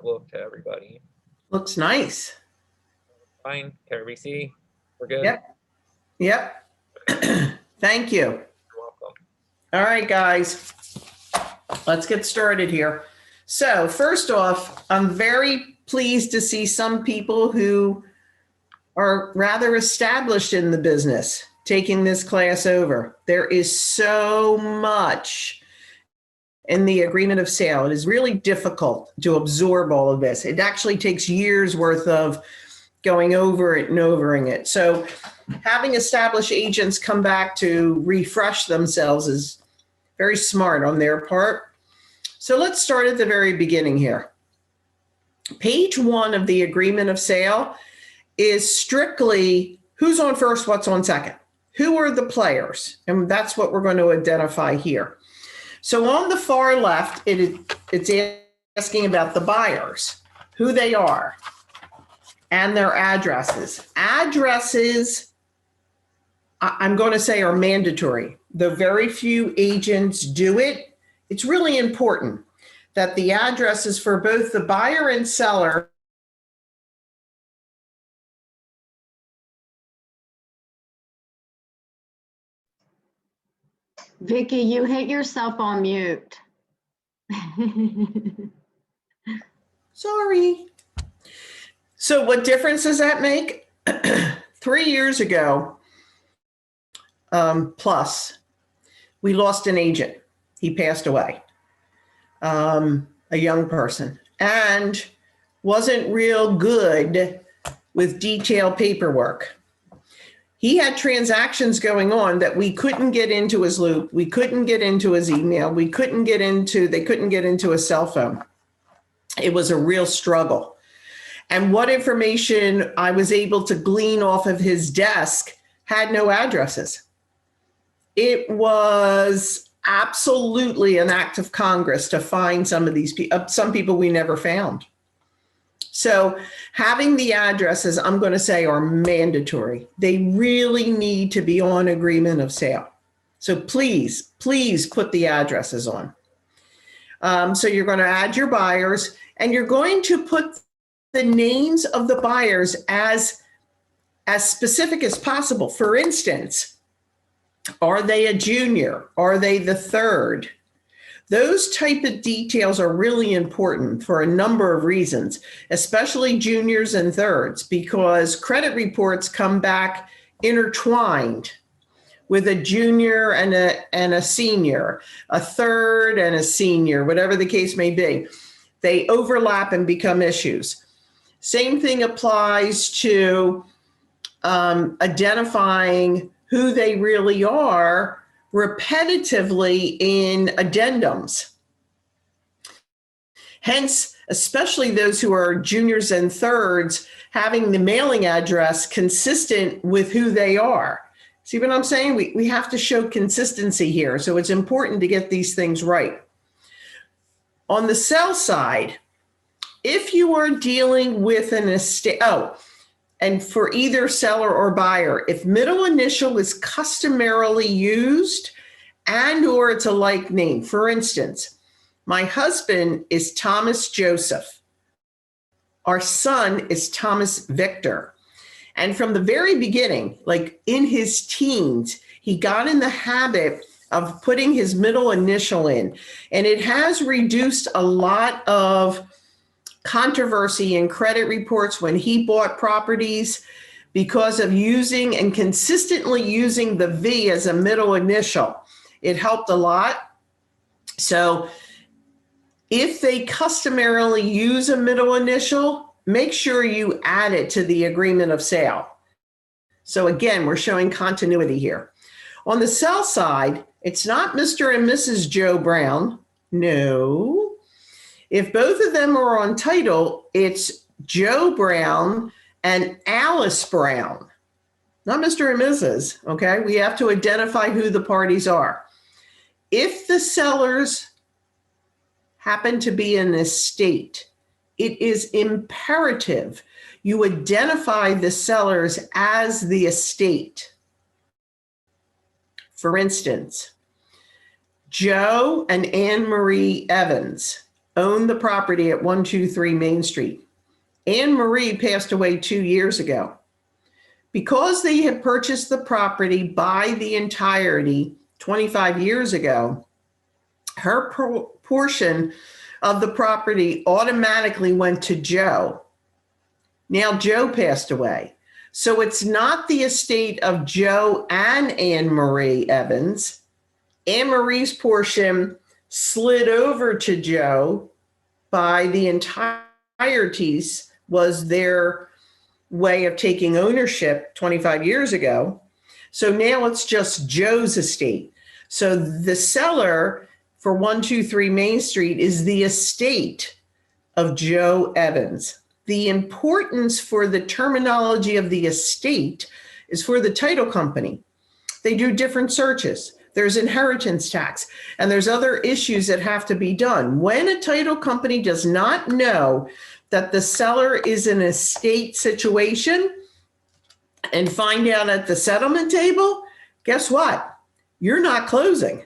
look to everybody? Looks nice. Fine. Can everybody see? We're good? Yep. Yep. Thank you. You're welcome. All right, guys, let's get started here. So first off, I'm very pleased to see some people who are rather established in the business taking this class over. There is so much in the agreement of sale. It is really difficult to absorb all of this. It actually takes years worth of going over it and overing it. So having established agents come back to refresh themselves is very smart on their part. So let's start at the very beginning here. Page 1 of the agreement of sale is strictly who's on first, what's on second. Who are the players? And that's what we're going to identify here. So on the far left, it's asking about the buyers, who they are, and their addresses. Addresses, I'm going to say, are mandatory. Though very few agents do it, it's really important that the addresses for both the buyer and seller Vicki, you hit yourself on mute. Sorry. So what difference does that make? 3 years ago, plus, we lost an agent. He passed away, a young person, and wasn't real good with detailed paperwork. He had transactions going on that we couldn't get into his loop. We couldn't get into his email. They couldn't get into his cell phone. It was a real struggle. And what information I was able to glean off of his desk had no addresses. It was absolutely an act of Congress to find some of these people, some people we never found. So having the addresses, I'm going to say, are mandatory. They really need to be on agreement of sale. So please, please put the addresses on. So you're going to add your buyers, and you're going to put the names of the buyers as specific as possible. For instance, are they a junior? Are they the third? Those type of details are really important for a number of reasons, especially juniors and thirds, because credit reports come back intertwined with a junior and a senior, a third and a senior, whatever the case may be. They overlap and become issues. Same thing applies to identifying who they really are repetitively in addendums. Hence, especially those who are juniors and thirds, having the mailing address consistent with who they are. See what I'm saying? We have to show consistency here. So it's important to get these things right. On the sell side, if you are dealing with an estate, and for either seller or buyer, if middle initial is customarily used and or it's a like name. For instance, my husband is Thomas Joseph. Our son is Thomas Victor. And from the very beginning, like in his teens, he got in the habit of putting his middle initial in. And it has reduced a lot of controversy in credit reports when he bought properties because of using and consistently using the V as a middle initial. It helped a lot. So if they customarily use a middle initial, make sure you add it to the agreement of sale. So again, we're showing continuity here. On the sell side, it's not Mr. and Mrs. Joe Brown. No. If both of them are on title, it's Joe Brown and Alice Brown, not Mr. and Mrs. Okay, we have to identify who the parties are. If the sellers happen to be an estate, it is imperative you identify the sellers as the estate. For instance, Joe and Anne Marie Evans owned the property at 123 Main Street. Anne Marie passed away 2 years ago. Because they had purchased the property by the entirety 25 years ago, her portion of the property automatically went to Joe. Now Joe passed away. So it's not the estate of Joe and Anne Marie Evans. Anne Marie's portion slid over to Joe by the entireties, was their way of taking ownership 25 years ago. So now it's just Joe's estate. So the seller for 123 Main Street is the estate of Joe Evans. The importance for the terminology of the estate is for the title company. They do different searches. There's inheritance tax, and there's other issues that have to be done. When a title company does not know that the seller is in a estate situation and find out at the settlement table, guess what? You're not closing.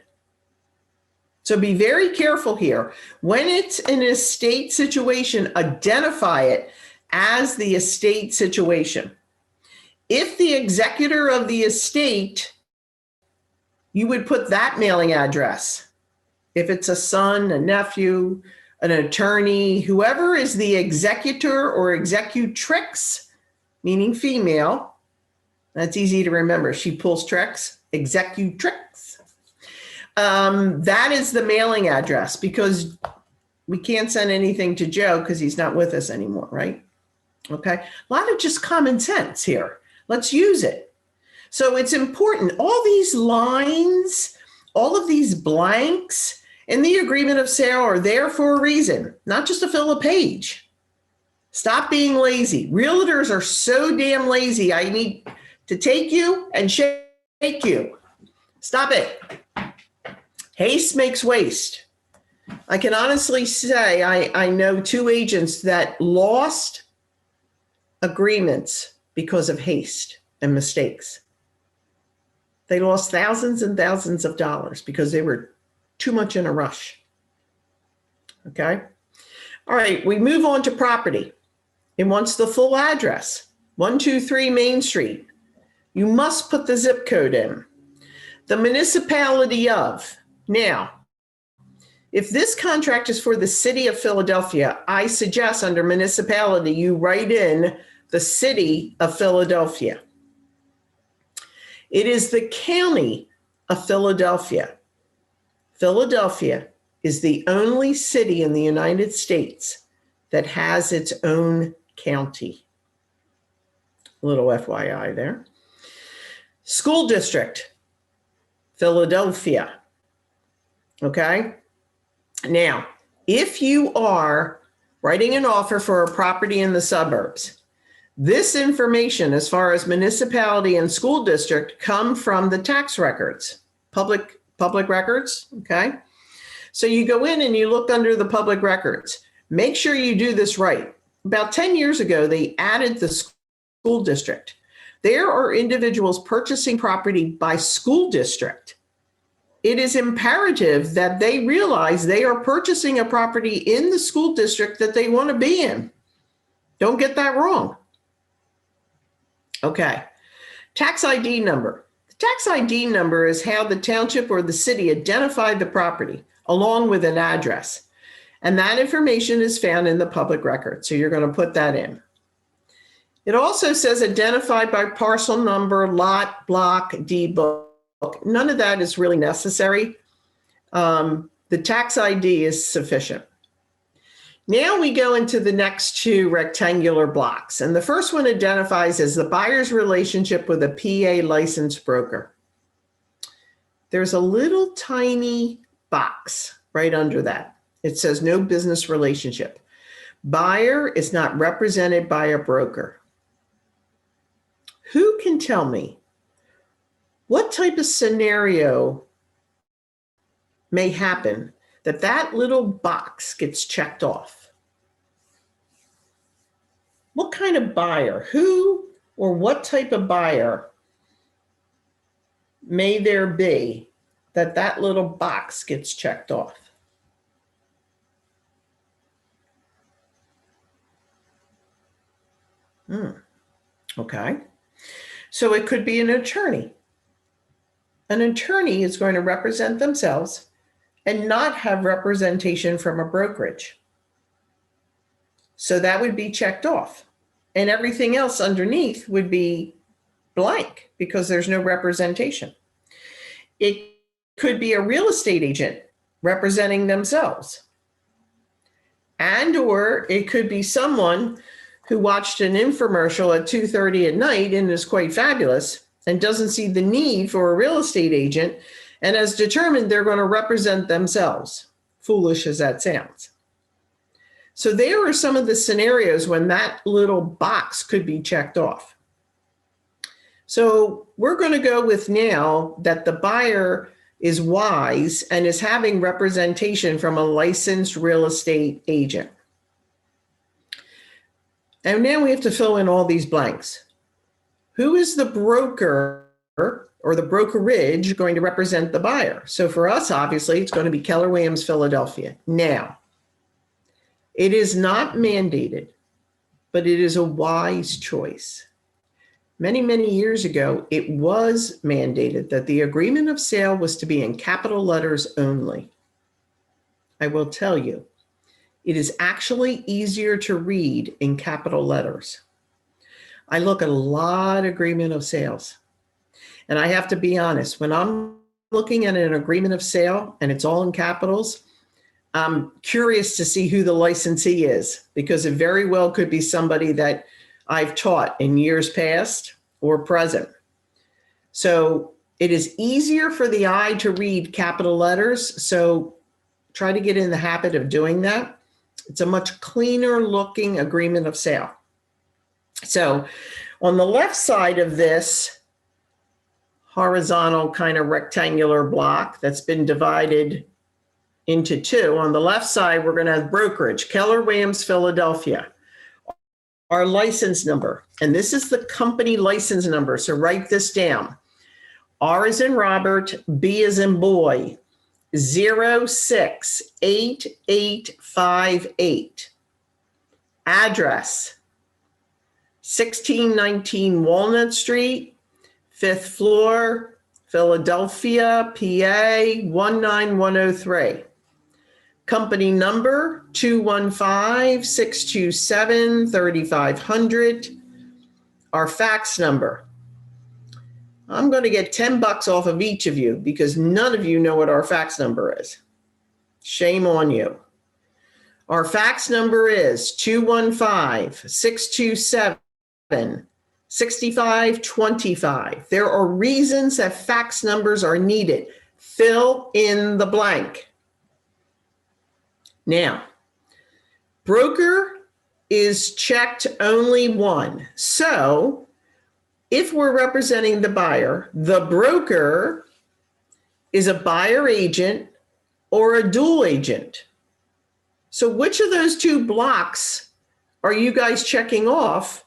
So be very careful here. When it's an estate situation, identify it as the estate situation. If the executor of the estate, you would put that mailing address. If it's a son, a nephew, an attorney, whoever is the executor or executrix, meaning female, that's easy to remember. She pulls tricks, executrix. That is the mailing address, because we can't send anything to Joe because he's not with us anymore, right? Okay. A lot of just common sense here. Let's use it. So it's important. All these lines, all of these blanks in the agreement of sale are there for a reason, not just to fill a page. Stop being lazy. Realtors are so damn lazy. I need to take you and shake you. Stop it. Haste makes waste. I can honestly say I know 2 agents that lost agreements because of haste and mistakes. They lost thousands and thousands of dollars because they were too much in a rush. Okay. All right. We move on to property. It wants the full address, 123 Main Street. You must put the zip code in. The municipality of. Now, if this contract is for the city of Philadelphia, I suggest under municipality, you write in the city of Philadelphia. It is the county of Philadelphia. Philadelphia is the only city in the United States that has its own county. Little FYI there. School district, Philadelphia. Okay. Now, if you are writing an offer for a property in the suburbs, this information, as far as municipality and school district, come from the tax records, public records. Okay. So you go in and you look under the public records. Make sure you do this right. About 10 years ago, they added the school district. There are individuals purchasing property by school district. It is imperative that they realize they are purchasing a property in the school district that they want to be in. Don't get that wrong. Okay. Tax ID number. The tax ID number is how the township or the city identified the property along with an address. And that information is found in the public record. So you're going to put that in. It also says identified by parcel number, lot, block, deed book. None of that is really necessary. The tax ID is sufficient. Now we go into the next 2 rectangular blocks. And the first one identifies as the buyer's relationship with a PA licensed broker. There's a little tiny box right under that. It says no business relationship. Buyer is not represented by a broker. Who can tell me what type of scenario may happen that that little box gets checked off? What kind of buyer? Who or what type of buyer may there be that that little box gets checked off? Okay. So it could be an attorney. An attorney is going to represent themselves and not have representation from a brokerage. So that would be checked off. And everything else underneath would be blank because there's no representation. It could be a real estate agent representing themselves. And or it could be someone who watched an infomercial at 2:30 at night and is quite fabulous and doesn't see the need for a real estate agent and has determined they're going to represent themselves, foolish as that sounds. So there are some of the scenarios when that little box could be checked off. So we're going to go with now that the buyer is wise and is having representation from a licensed real estate agent. And now we have to fill in all these blanks. Who is the broker or the brokerage going to represent the buyer? So for us, obviously, it's going to be Keller Williams, Philadelphia. Now, it is not mandated, but it is a wise choice. Many, many years ago, it was mandated that the agreement of sale was to be in capital letters only. I will tell you, it is actually easier to read in capital letters. I look at a lot of agreement of sales. And I have to be honest, when I'm looking at an agreement of sale and it's all in capitals, I'm curious to see who the licensee is, because it very well could be somebody that I've taught in years past or present. So it is easier for the eye to read capital letters. So try to get in the habit of doing that. It's a much cleaner looking agreement of sale. So on the left side of this horizontal kind of rectangular block that's been divided into two, on the left side, we're going to have brokerage, Keller Williams, Philadelphia. Our license number, and this is the company license number, so write this down. R is in Robert, B is in boy, 068858. Address, 1619 Walnut Street, 5th floor, Philadelphia, PA 19103. Company number 215-627-3500. Our fax number. I'm going to get $10 off of each of you because none of you know what our fax number is. Shame on you. Our fax number is 215-627-6525. There are reasons that fax numbers are needed. Fill in the blank. Now, broker is checked only one. So if we're representing the buyer, the broker is a buyer agent or a dual agent. So which of those two blocks are you guys checking off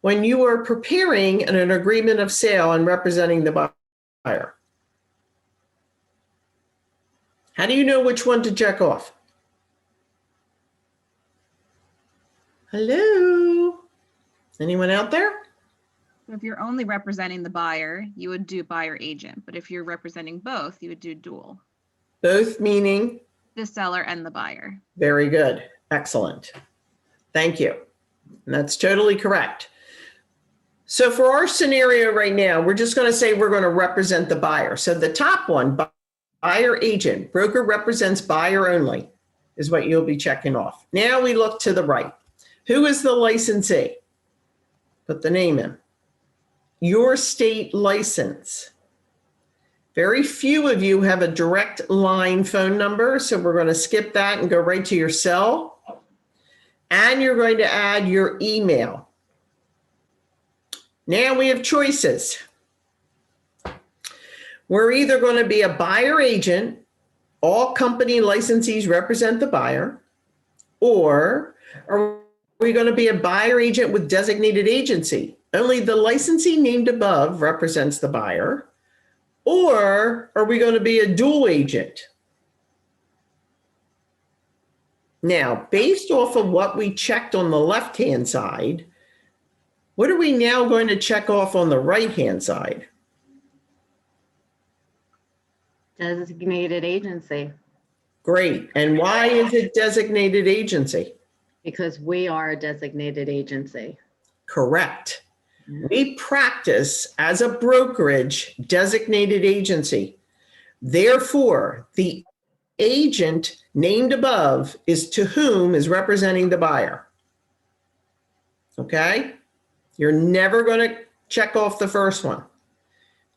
when you are preparing an agreement of sale and representing the buyer? How do you know which one to check off? Hello? Anyone out there? If you're only representing the buyer, you would do buyer agent. But if you're representing both, you would do dual. Both meaning? The seller and the buyer. Very good. Excellent. Thank you. And that's totally correct. So for our scenario right now, we're just going to say we're going to represent the buyer. So the top one, buyer agent, broker represents buyer only, is what you'll be checking off. Now we look to the right. Who is the licensee? Put the name in. Your state license. Very few of you have a direct line phone number, so we're going to skip that and go right to your cell. And you're going to add your email. Now we have choices. We're either going to be a buyer agent, all company licensees represent the buyer, or are we going to be a buyer agent with designated agency? Only the licensee named above represents the buyer. Or are we going to be a dual agent? Now, based off of what we checked on the left-hand side, What are we now going to check off on the right-hand side? Designated agency, Great. And why is it designated agency? because we are a designated agency. Correct. We practice as a brokerage designated agency. Therefore, the agent named above is to whom is representing the buyer. Okay? You're never going to check off the first one.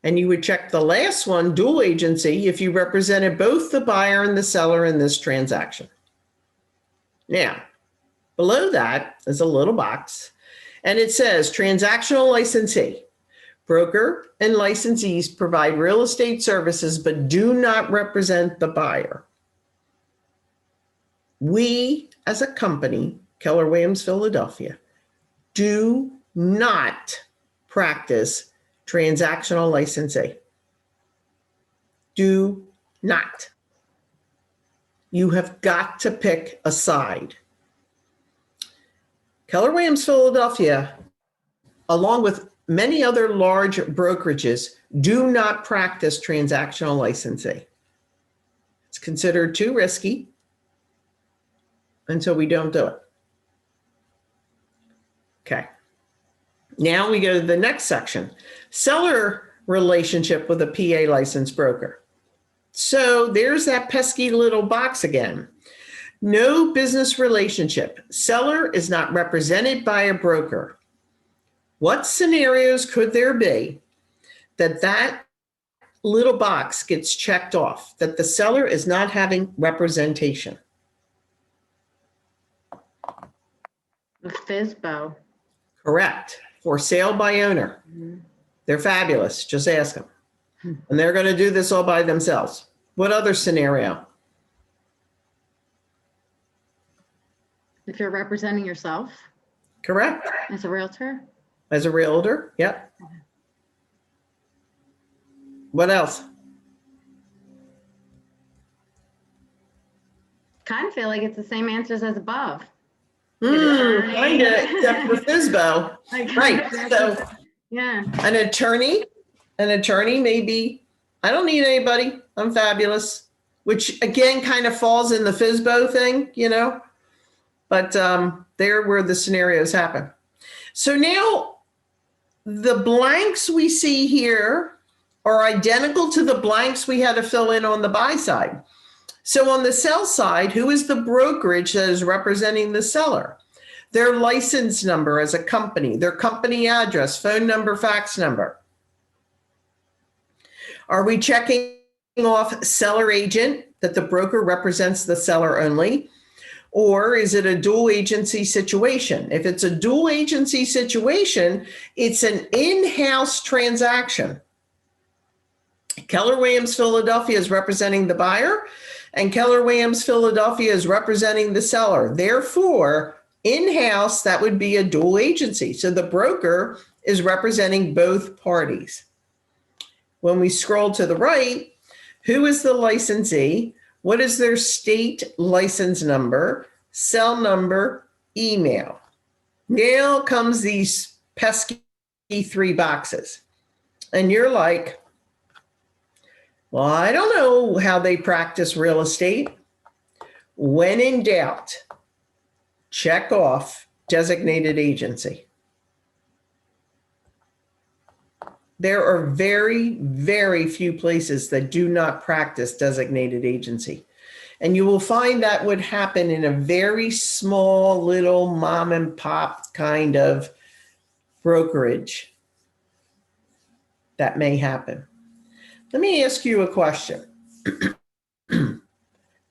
And you would check the last one, dual agency, if you represented both the buyer and the seller in this transaction. Now, below that is a little box, and it says transactional licensee. Broker and licensees provide real estate services but do not represent the buyer. We, as a company, Keller Williams Philadelphia, do not practice transactional licensee. Do not. You have got to pick a side. Keller Williams Philadelphia, along with many other large brokerages, do not practice transactional licensee. It's considered too risky, and so we don't do it. Okay. Now we go to the next section, seller relationship with a PA licensed broker. So there's that pesky little box again. No business relationship. Seller is not represented by a broker. What scenarios could there be that little box gets checked off, that the seller is not having representation? The FSBO. Correct. For sale by owner. They're fabulous. Just ask them. And they're going to do this all by themselves. What other scenario? If you're representing yourself Correct. as a realtor, As a realtor. Yep. What else? kind of feel like it's the same answers as above. Kind of, except for FSBO. Like, Right. So yeah. an attorney may be, I don't need anybody. I'm fabulous, which again kind of falls in the FSBO thing, you know, but there where the scenarios happen. So now the blanks we see here are identical to the blanks we had to fill in on the buy side. So on the sell side, who is the brokerage that is representing the seller? Their license number as a company, their company address, phone number, fax number. Are we checking off seller agent, that the broker represents the seller only? Or is it a dual agency situation? If it's a dual agency situation, it's an in-house transaction. Keller Williams Philadelphia is representing the buyer, and Keller Williams Philadelphia is representing the seller. Therefore, in-house, that would be a dual agency. So the broker is representing both parties. When we scroll to the right, who is the licensee? What is their state license number, cell number, email? Now comes these pesky 3 boxes. And you're like, well, I don't know how they practice real estate. When in doubt, check off designated agency. There are very, very few places that do not practice designated agency. And you will find that would happen in a very small little mom and pop kind of brokerage. That may happen. Let me ask you a question.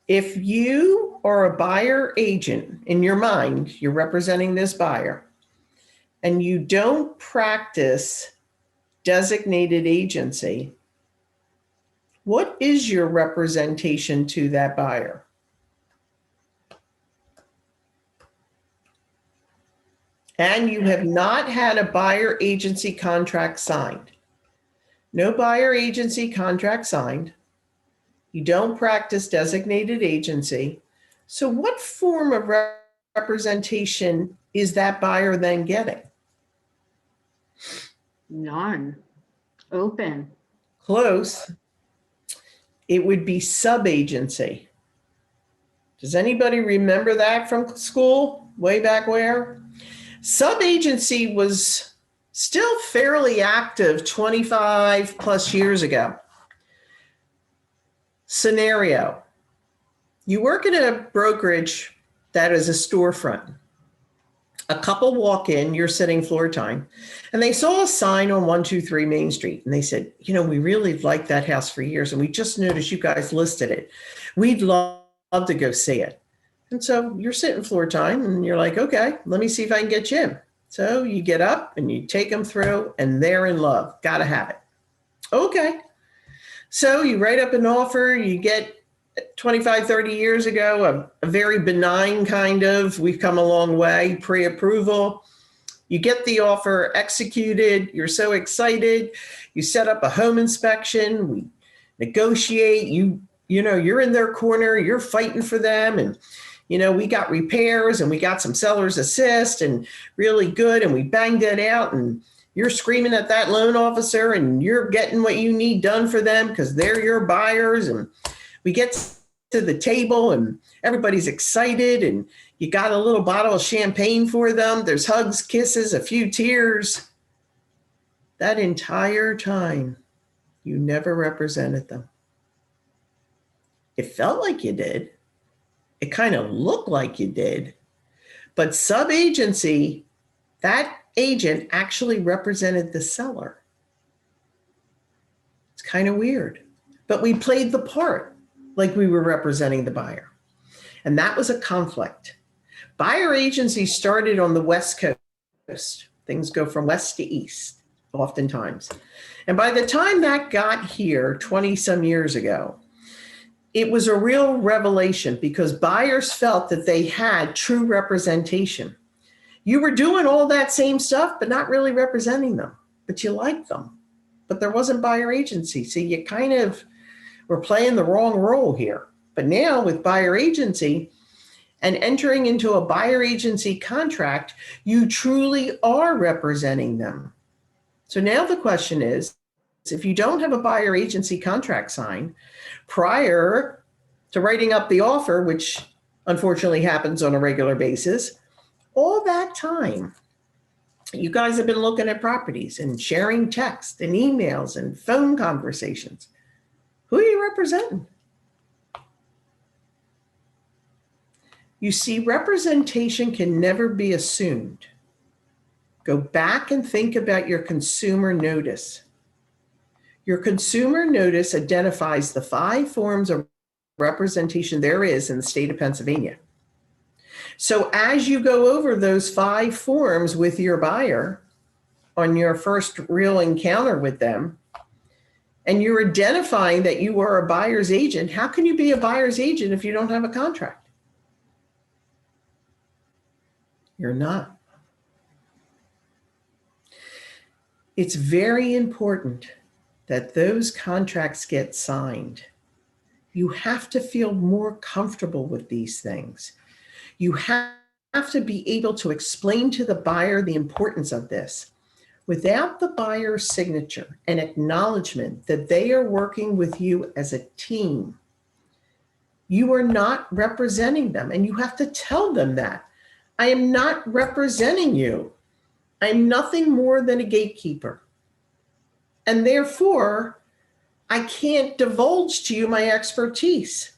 If you are a buyer agent, in your mind, you're representing this buyer, and you don't practice designated agency, what is your representation to that buyer? And you have not had a buyer agency contract signed. No buyer agency contract signed. You don't practice designated agency. So what form of representation is that buyer then getting? None. Open. Close. It would be subagency. Does anybody remember that from school way back where? Subagency was still fairly active 25 plus years ago. Scenario. You work at a brokerage that is a storefront. A couple walk in, you're sitting floor time, and they saw a sign on 123 Main Street. And they said, we really liked that house for years. And we just noticed you guys listed it. We'd love to go see it. And so you're sitting floor time and you're like, okay, let me see if I can get you in. So you get up and you take them through and they're in love. Got to have it. Okay. So you write up an offer, you get 25, 30 years ago, a very benign kind of, we've come a long way, pre-approval. You get the offer executed. You're so excited. You set up a home inspection. We negotiate. You're in their corner. You're fighting for them. And, we got repairs and we got some seller's assist and really good. And we banged it out and you're screaming at that loan officer and you're getting what you need done for them because they're your buyers. And we get to the table and everybody's excited and you got a little bottle of champagne for them. There's hugs, kisses, a few tears. That entire time, you never represented them. It felt like you did. It kind of looked like you did. But subagency, that agent actually represented the seller. It's kind of weird. But we played the part like we were representing the buyer. And that was a conflict. Buyer agency started on the West Coast. Things go from west to east, oftentimes. And by the time that got here 20 some years ago, it was a real revelation because buyers felt that they had true representation. You were doing all that same stuff, but not really representing them, but you liked them. But there wasn't buyer agency. So you kind of were playing the wrong role here. But now with buyer agency and entering into a buyer agency contract, you truly are representing them. So now the question is, if you don't have a buyer agency contract signed prior to writing up the offer, which unfortunately happens on a regular basis, all that time, you guys have been looking at properties and sharing text and emails and phone conversations. Who are you representing? You see, representation can never be assumed. Go back and think about your consumer notice. Your consumer notice identifies the 5 forms of representation there is in the state of Pennsylvania. So as you go over those 5 forms with your buyer on your first real encounter with them, and you're identifying that you are a buyer's agent, how can you be a buyer's agent if you don't have a contract? You're not. It's very important that those contracts get signed. You have to feel more comfortable with these things. You have to be able to explain to the buyer the importance of this. Without the buyer's signature and acknowledgement that they are working with you as a team, you are not representing them, and you have to tell them that. I am not representing you. I'm nothing more than a gatekeeper. And therefore, I can't divulge to you my expertise,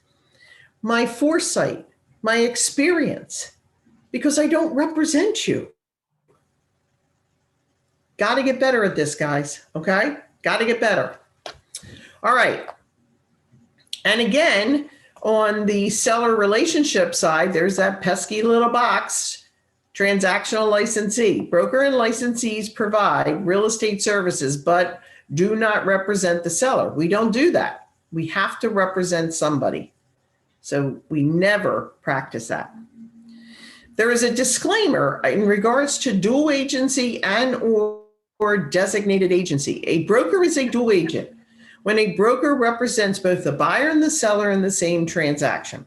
my foresight, my experience, because I don't represent you. Got to get better at this, guys, okay? Got to get better. All right. And again, on the seller relationship side, there's that pesky little box, transactional licensee. Broker and licensees provide real estate services, but do not represent the seller. We don't do that. We have to represent somebody. So we never practice that. There is a disclaimer in regards to dual agency and or designated agency. A broker is a dual agent when a broker represents both the buyer and the seller in the same transaction.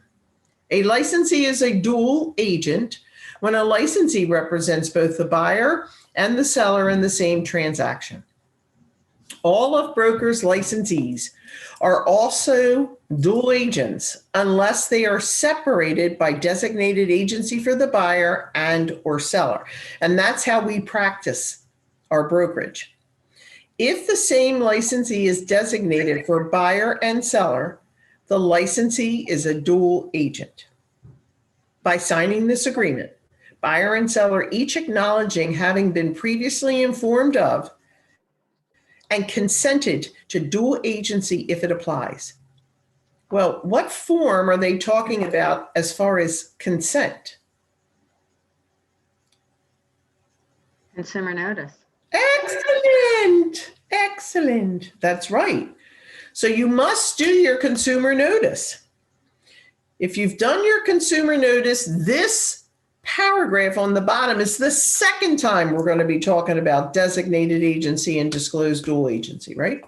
A licensee is a dual agent when a licensee represents both the buyer and the seller in the same transaction. All of brokers' licensees are also dual agents unless they are separated by designated agency for the buyer and or seller. And that's how we practice our brokerage. If the same licensee is designated for buyer and seller, the licensee is a dual agent. By signing this agreement, buyer and seller each acknowledging having been previously informed of and consented to dual agency if it applies. Well, what form are they talking about as far as consent? Consumer notice. Excellent. Excellent. That's right. So you must do your consumer notice. If you've done your consumer notice, this paragraph on the bottom is the second time we're going to be talking about designated agency and disclosed dual agency, right?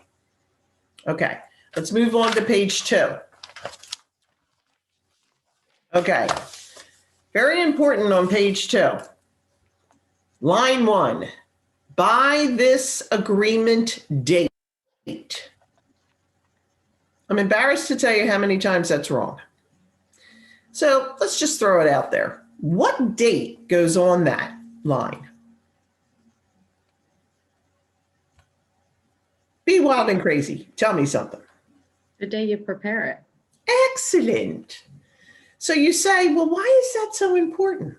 Okay, let's move on to page 2. Okay, very important on page 2. Line 1, by this agreement date. I'm embarrassed to tell you how many times that's wrong. So let's just throw it out there. What date goes on that line? Be wild and crazy. Tell me something. The day you prepare it. Excellent. So you say, well, why is that so important?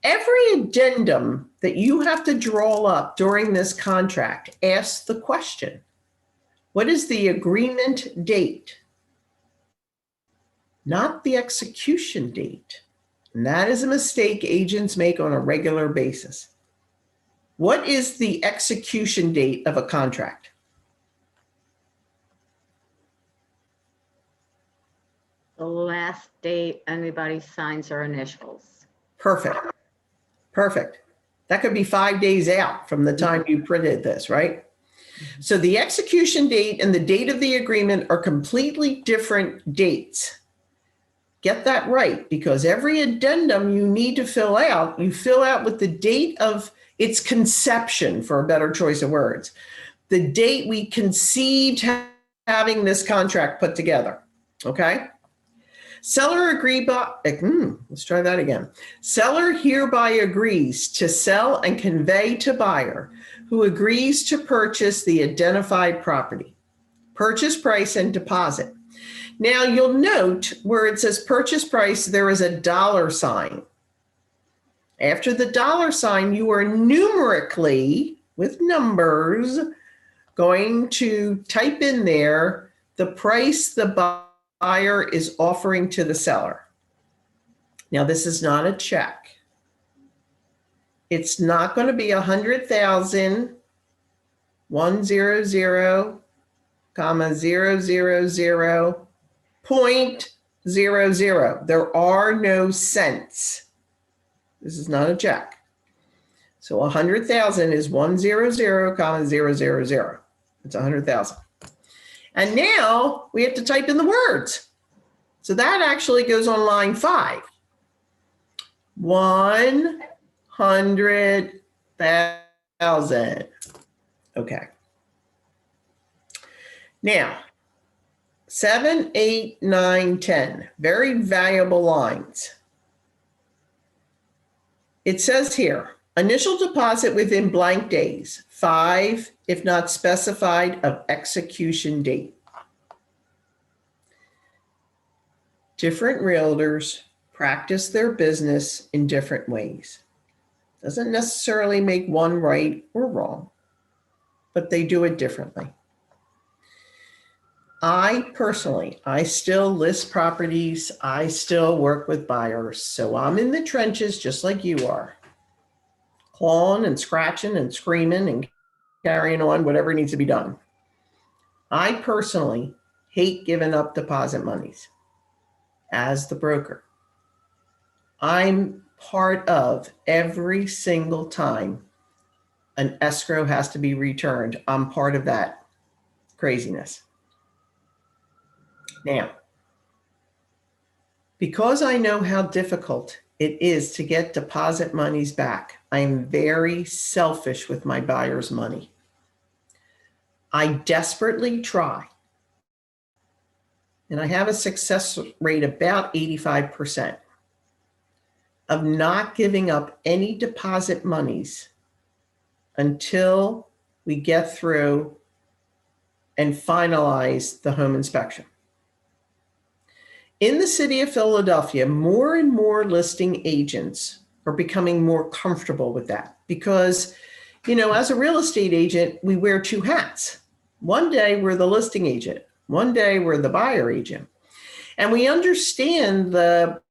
Every addendum that you have to draw up during this contract asks the question, what is the agreement date? Not the execution date. And that is a mistake agents make on a regular basis. What is the execution date of a contract? The last date anybody signs their initials. Perfect. Perfect. That could be 5 days out from the time you printed this, right? So the execution date and the date of the agreement are completely different dates. Get that right, because every addendum you need to fill out, you fill out with the date of its conception, for a better choice of words, the date we conceived having this contract put together, okay? Seller let's try that again. Seller hereby agrees to sell and convey to buyer who agrees to purchase the identified property, purchase price and deposit. Now you'll note where it says purchase price, there is a dollar sign. After the dollar sign, you are numerically, with numbers, going to type in there the price the buyer is offering to the seller. Now this is not a check. It's not going to be 100,000, 100, comma, 000, 0.00. There are no cents. This is not a check. So 100,000 is 100, comma, 000. It's 100,000. And now we have to type in the words. So that actually goes on line 5. 100,000. Okay. Now, 7, 8, 9, 10, very valuable lines. It says here, initial deposit within blank days, 5, if not specified, of execution date. Different realtors practice their business in different ways. Doesn't necessarily make one right or wrong, but they do it differently. I still list properties. I still work with buyers. So I'm in the trenches just like you are, clawing and scratching and screaming and carrying on whatever needs to be done. I personally hate giving up deposit monies as the broker. I'm part of every single time an escrow has to be returned. I'm part of that craziness. Now, because I know how difficult It is to get deposit monies back. I'm very selfish with my buyer's money. I desperately try, and I have a success rate about 85% of not giving up any deposit monies until we get through and finalize the home inspection. In the city of Philadelphia, more and more listing agents are becoming more comfortable with that because, as a real estate agent, we wear two hats. One day we're the listing agent, one day we're the buyer agent. And we understand the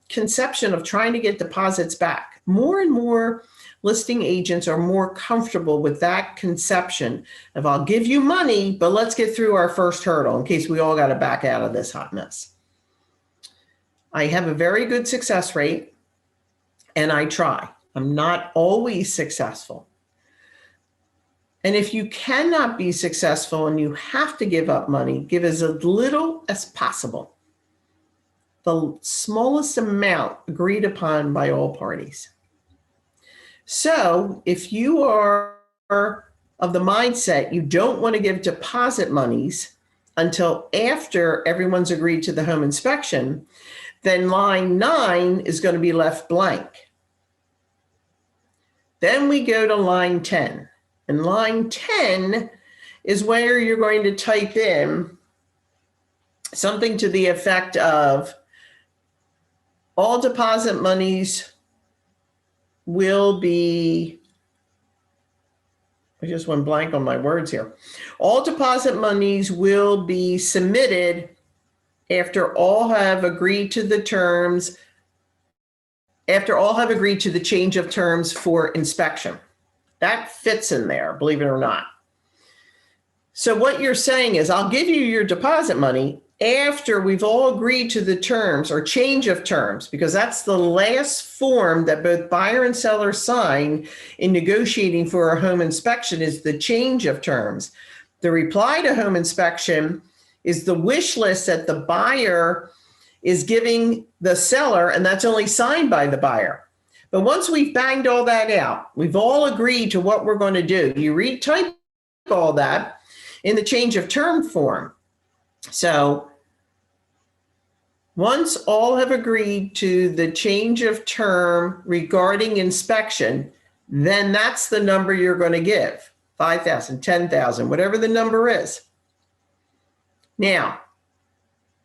conception of trying to get deposits back. More and more listing agents are more comfortable with that conception of I'll give you money, but let's get through our first hurdle in case we all got to back out of this hot mess. I have a very good success rate and I try. I'm not always successful. And if you cannot be successful and you have to give up money, give as little as possible. The smallest amount agreed upon by all parties. So if you are of the mindset you don't want to give deposit monies until after everyone's agreed to the home inspection, then line 9 is going to be left blank. Then we go to line 10. And line 10 is where you're going to type in something to the effect of all deposit monies will be, I just went blank on my words here. All deposit monies will be submitted after all have agreed to the terms, after all have agreed to the change of terms for inspection. That fits in there, believe it or not. So what you're saying is, I'll give you your deposit money after we've all agreed to the terms or change of terms, because that's the last form that both buyer and seller sign in negotiating for a home inspection is the change of terms. The reply to home inspection is the wish list that the buyer is giving the seller, and that's only signed by the buyer. But once we've banged all that out, we've all agreed to what we're going to do. You retype all that in the change of term form. So once all have agreed to the change of term regarding inspection, then that's the number you're going to give, 5,000, 10,000, whatever the number is. Now,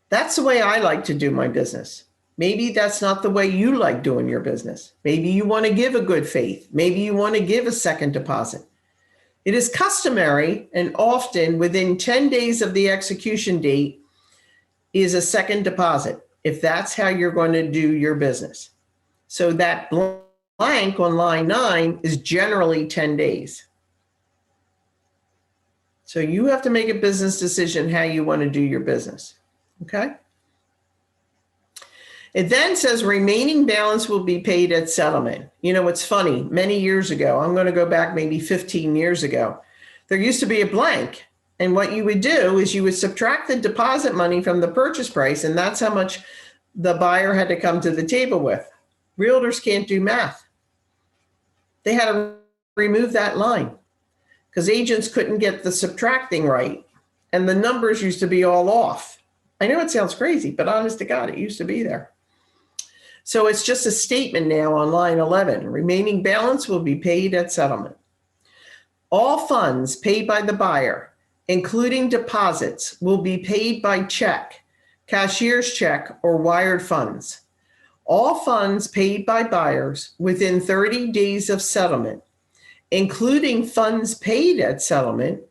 that's the way I like to do my business. Maybe that's not the way you like doing your business. Maybe you want to give a good faith. Maybe you want to give a second deposit. It is customary and often within 10 days of the execution date is a second deposit, if that's how you're going to do your business. So that blank on line 9 is generally 10 days. So you have to make a business decision how you want to do your business. Okay? It then says remaining balance will be paid at settlement. You know, it's funny, many years ago, I'm going to go back maybe 15 years ago, there used to be a blank. And what you would do is you would subtract the deposit money from the purchase price, and that's how much the buyer had to come to the table with. Realtors can't do math. They had to remove that line because agents couldn't get the subtracting right. And the numbers used to be all off. I know it sounds crazy, but honest to God, it used to be there. So it's just a statement now on line 11. Remaining balance will be paid at settlement. All funds paid by the buyer, including deposits, will be paid by check, cashier's check, or wired funds. All funds paid by buyers within 30 days of settlement, including funds paid at settlement,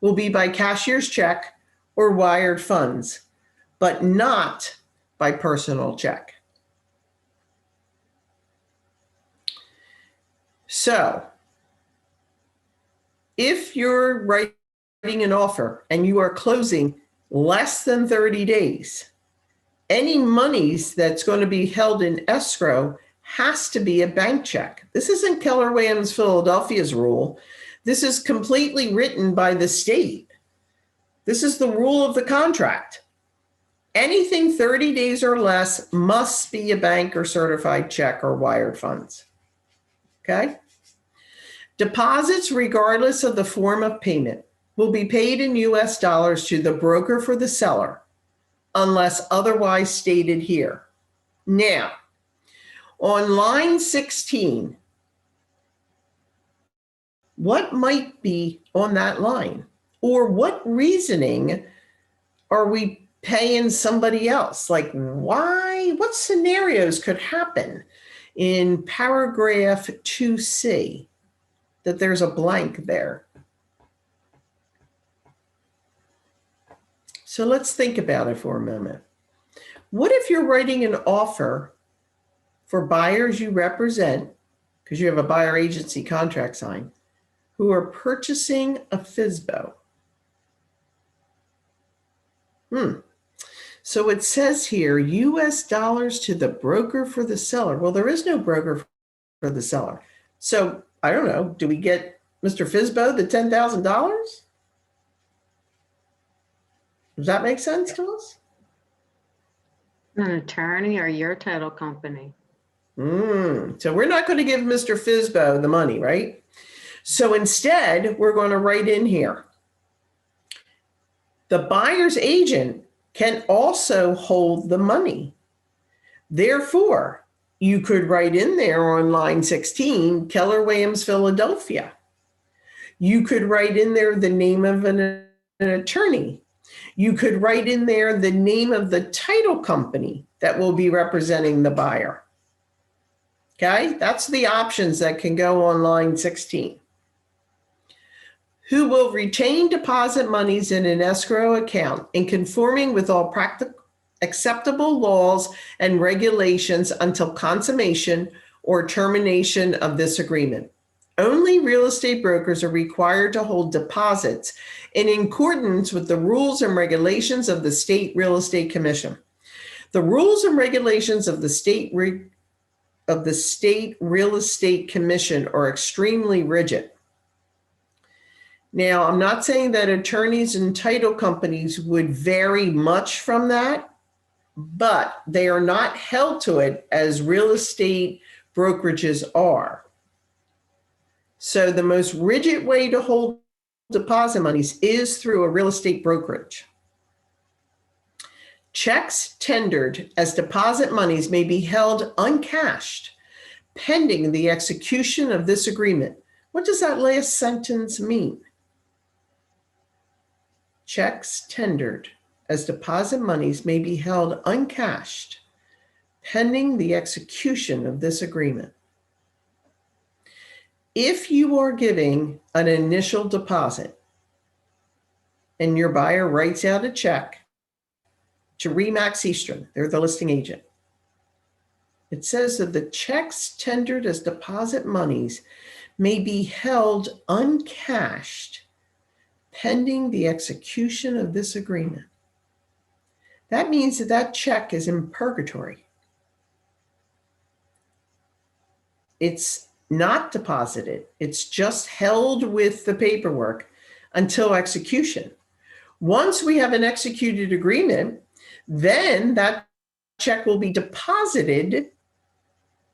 will be by cashier's check or wired funds, but not by personal check. So, if you're writing an offer and you are closing less than 30 days, any monies that's going to be held in escrow has to be a bank check. This isn't Keller Williams Philadelphia's rule. This is completely written by the state. This is the rule of the contract. Anything 30 days or less must be a bank or certified check or wired funds. Okay? Deposits, regardless of the form of payment, will be paid in US dollars to the broker for the seller, unless otherwise stated here. Now, on line 16, what might be on that line? Or what reasoning are we paying somebody else? Like, why? What scenarios could happen in paragraph 2C that there's a blank there? So let's think about it for a moment. What if you're writing an offer for buyers you represent, because you have a buyer agency contract signed, who are purchasing a FSBO? So it says here, US dollars to the broker for the seller. Well, there is no broker for the seller. So I don't know, do we get Mr. FSBO the $10,000? Does that make sense to us? An attorney or your title company. So we're not going to give Mr. FSBO the money, right? So instead, we're going to write in here, the buyer's agent can also hold the money. Therefore, you could write in there on line 16, Keller Williams, Philadelphia. You could write in there the name of an attorney. You could write in there the name of the title company that will be representing the buyer. Okay, that's the options that can go on line 16. Who will retain deposit monies in an escrow account in conforming with all acceptable laws and regulations until consummation or termination of this agreement. Only real estate brokers are required to hold deposits in accordance with the rules and regulations of the State Real Estate Commission. The rules and regulations of the State Real Estate Commission are extremely rigid. Now, I'm not saying that attorneys and title companies would vary much from that, but they are not held to it as real estate brokerages are. So the most rigid way to hold deposit monies is through a real estate brokerage. Checks tendered as deposit monies may be held uncashed pending the execution of this agreement. What does that last sentence mean? Checks tendered as deposit monies may be held uncashed pending the execution of this agreement. If you are giving an initial deposit and your buyer writes out a check to Remax Eastern, they're the listing agent, it says that the checks tendered as deposit monies may be held uncashed pending the execution of this agreement. That means that that check is in purgatory. It's not deposited. It's just held with the paperwork until execution. Once we have an executed agreement, then that check will be deposited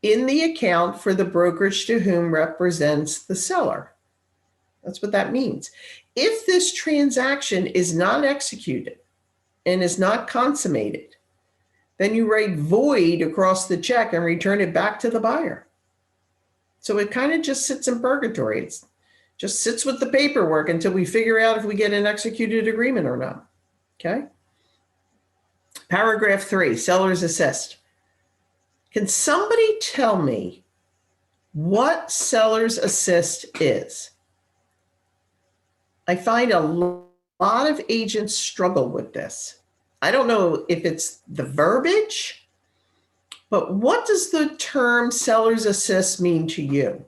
in the account for the brokerage to whom represents the seller. That's what that means. If this transaction is not executed and is not consummated, then you write void across the check and return it back to the buyer. So it kind of just sits in purgatory. It just sits with the paperwork until we figure out if we get an executed agreement or not. Okay. Paragraph 3, seller's assist. Can somebody tell me what seller's assist is? I find a lot of agents struggle with this. I don't know if it's the verbiage, but what does the term seller's assist mean to you?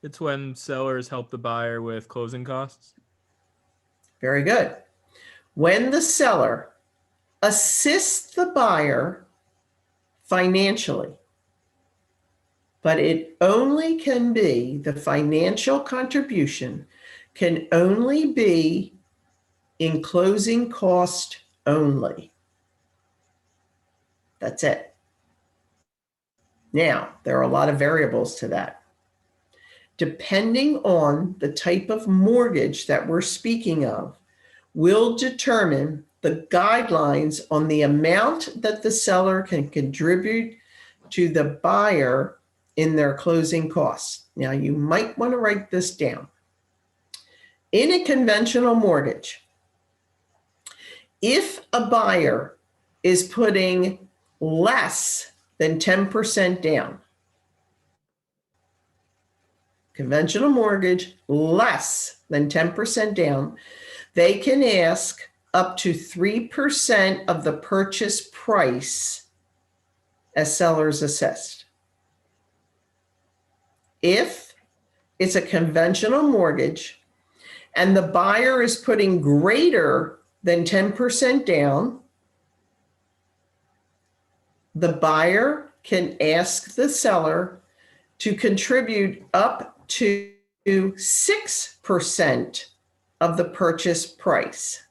It's when sellers help the buyer with closing costs. Very good. When the seller assists the buyer financially, but it only can be, the financial contribution can only be in closing cost only. That's it. Now, there are a lot of variables to that. Depending on the type of mortgage that we're speaking of, will determine the guidelines on the amount that the seller can contribute to the buyer in their closing costs. Now, you might want to write this down. In a conventional mortgage, if a buyer is putting less than 10% down, conventional mortgage, less than 10% down, they can ask up to 3% of the purchase price as seller's assessed. If it's a conventional mortgage and the buyer is putting greater than 10% down, the buyer can ask the seller to contribute up to 6% of the purchase price.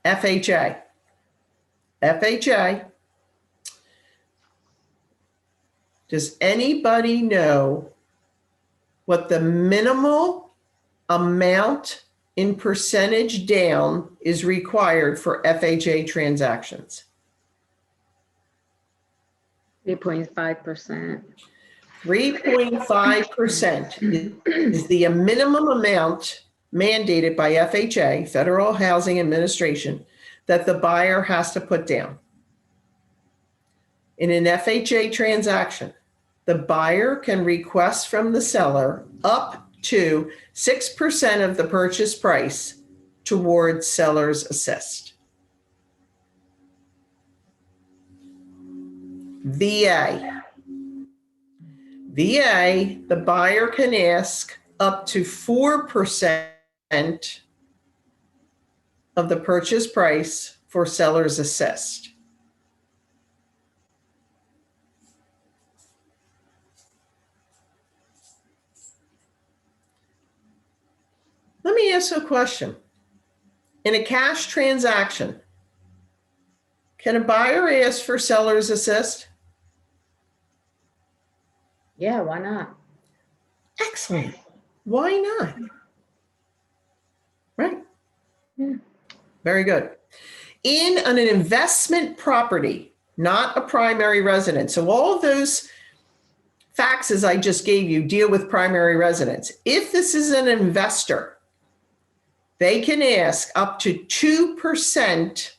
FHA. FHA. Does anybody know what the minimal amount in percentage down is required for FHA transactions? 3.5%. 3.5% is the minimum amount mandated by FHA, Federal Housing Administration, that the buyer has to put down. In an FHA transaction, the buyer can request from the seller up to 6% of the purchase price towards seller's assessed. VA. VA, the buyer can ask up to 4% of the purchase price for seller's assessed. Let me ask you a question. In a cash transaction, can a buyer ask for seller's assist? Yeah, why not? Excellent. Why not? Right? Yeah. Very good. In an investment property, not a primary residence. So all of those faxes I just gave you deal with primary residence. If this is an investor, they can ask up to 2%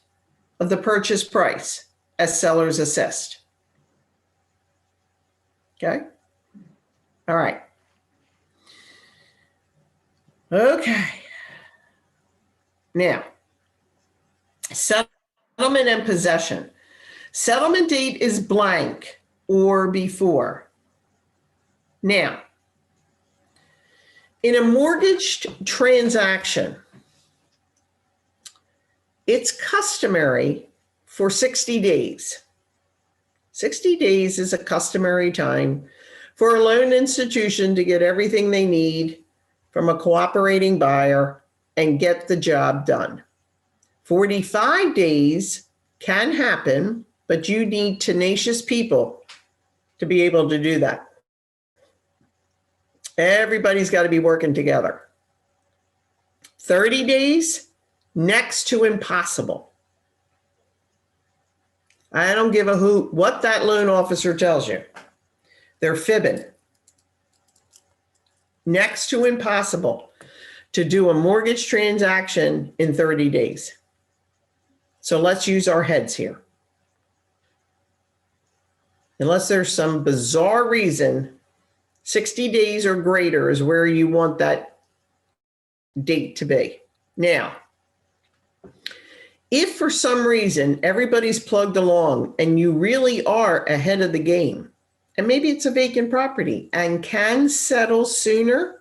of the purchase price as seller's assist. Okay? All right. Okay. Now, settlement and possession. Settlement date is blank or before. Now, in a mortgaged transaction, it's customary for 60 days. 60 days is a customary time for a loan institution to get everything they need from a cooperating buyer and get the job done. 45 days can happen, but you need tenacious people to be able to do that. Everybody's got to be working together. 30 days, next to impossible. I don't give a hoot what that loan officer tells you. They're fibbing. Next to impossible to do a mortgage transaction in 30 days. So let's use our heads here. Unless there's some bizarre reason, 60 days or greater is where you want that date to be. Now, if for some reason everybody's plugged along and you really are ahead of the game, and maybe it's a vacant property and can settle sooner,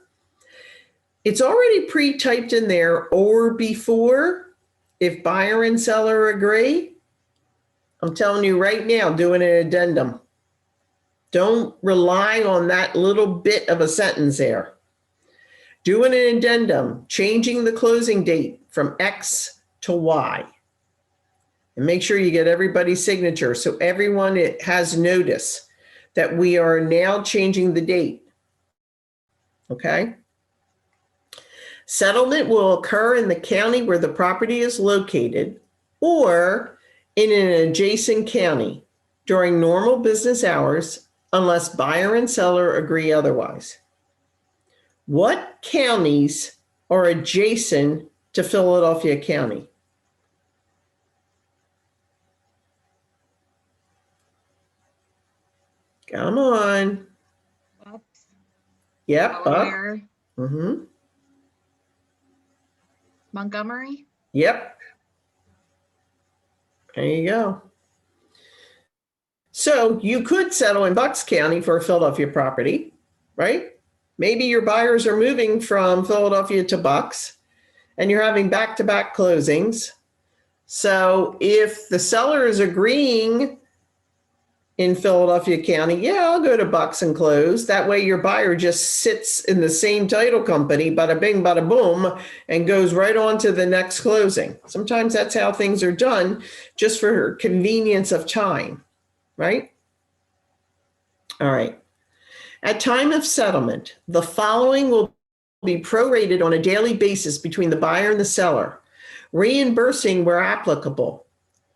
it's already pre-typed in there or before. If buyer and seller agree, I'm telling you right now, doing an addendum. Don't rely on that little bit of a sentence there. doing an addendum, changing the closing date from X to Y. And make sure you get everybody's signature so everyone has notice that we are now changing the date. Okay? Settlement will occur in the county where the property is located or in an adjacent county during normal business hours unless buyer and seller agree otherwise. What counties are adjacent to Philadelphia County? Come on. Bucks, Yep. Up. Delaware, Mm-hmm. Montgomery. Yep. There you go. So you could settle in Bucks County for a Philadelphia property, right? Maybe your buyers are moving from Philadelphia to Bucks and you're having back-to-back closings. So if the seller is agreeing in Philadelphia County, yeah, I'll go to Bucks and close. That way your buyer just sits in the same title company, bada bing, bada boom, and goes right on to the next closing. Sometimes that's how things are done, just for convenience of time, right? All right. At time of settlement, the following will be prorated on a daily basis between the buyer and the seller, reimbursing where applicable: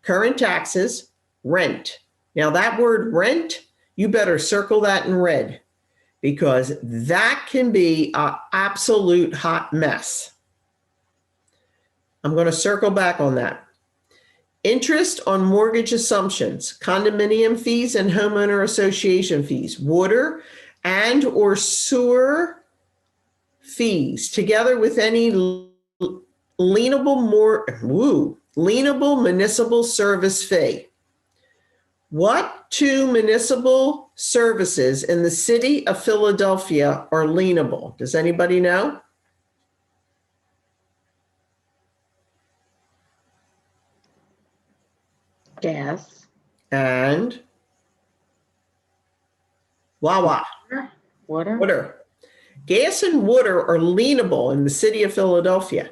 current taxes, rent. Now that word rent, you better circle that in red because that can be an absolute hot mess. I'm going to circle back on that. Interest on mortgage assumptions, condominium fees and homeowner association fees, water and or sewer fees, together with any lienable municipal service fee. What two municipal services in the city of Philadelphia are lienable? Does anybody know? Gas. And Wawa. Water. Water. Gas and water are lienable in the city of Philadelphia.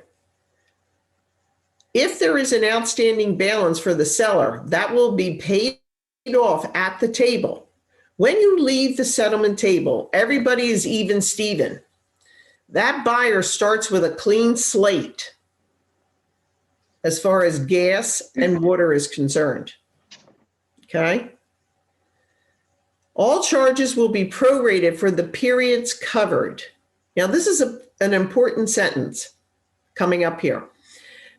If there is an outstanding balance for the seller, that will be paid off at the table. When you leave the settlement table, everybody is even Steven. That buyer starts with a clean slate as far as gas and water is concerned. Okay? All charges will be prorated for the periods covered. Now, this is an important sentence coming up here.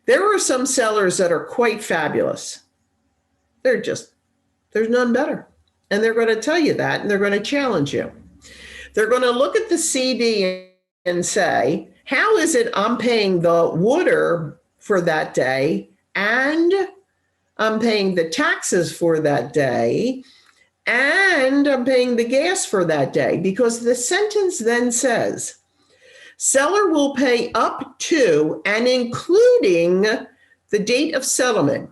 There are some sellers that are quite fabulous. There's none better. And they're going to tell you that, and they're going to challenge you. They're going to look at the CD and say, how is it I'm paying the water for that day and I'm paying the taxes for that day and I'm paying the gas for that day? Because the sentence then says, seller will pay up to and including the date of settlement.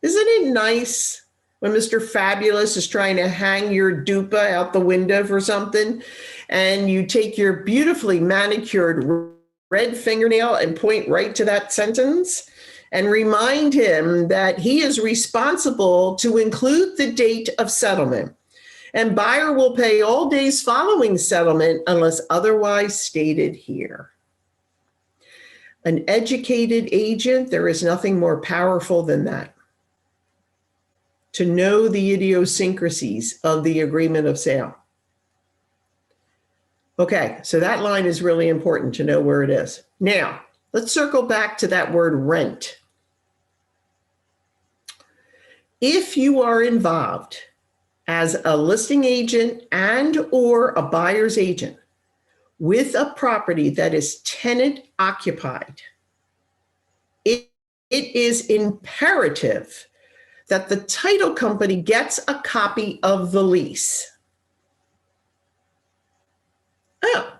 Isn't it nice when Mr. Fabulous is trying to hang your dupa out the window for something and you take your beautifully manicured red fingernail and point right to that sentence and remind him that he is responsible to include the date of settlement, and buyer will pay all days following settlement unless otherwise stated here. An educated agent, there is nothing more powerful than that. To know the idiosyncrasies of the agreement of sale. Okay, so that line is really important to know where it is. Now, let's circle back to that word rent. If you are involved as a listing agent and or a buyer's agent with a property that is tenant occupied, it is imperative that the title company gets a copy of the lease. Oh,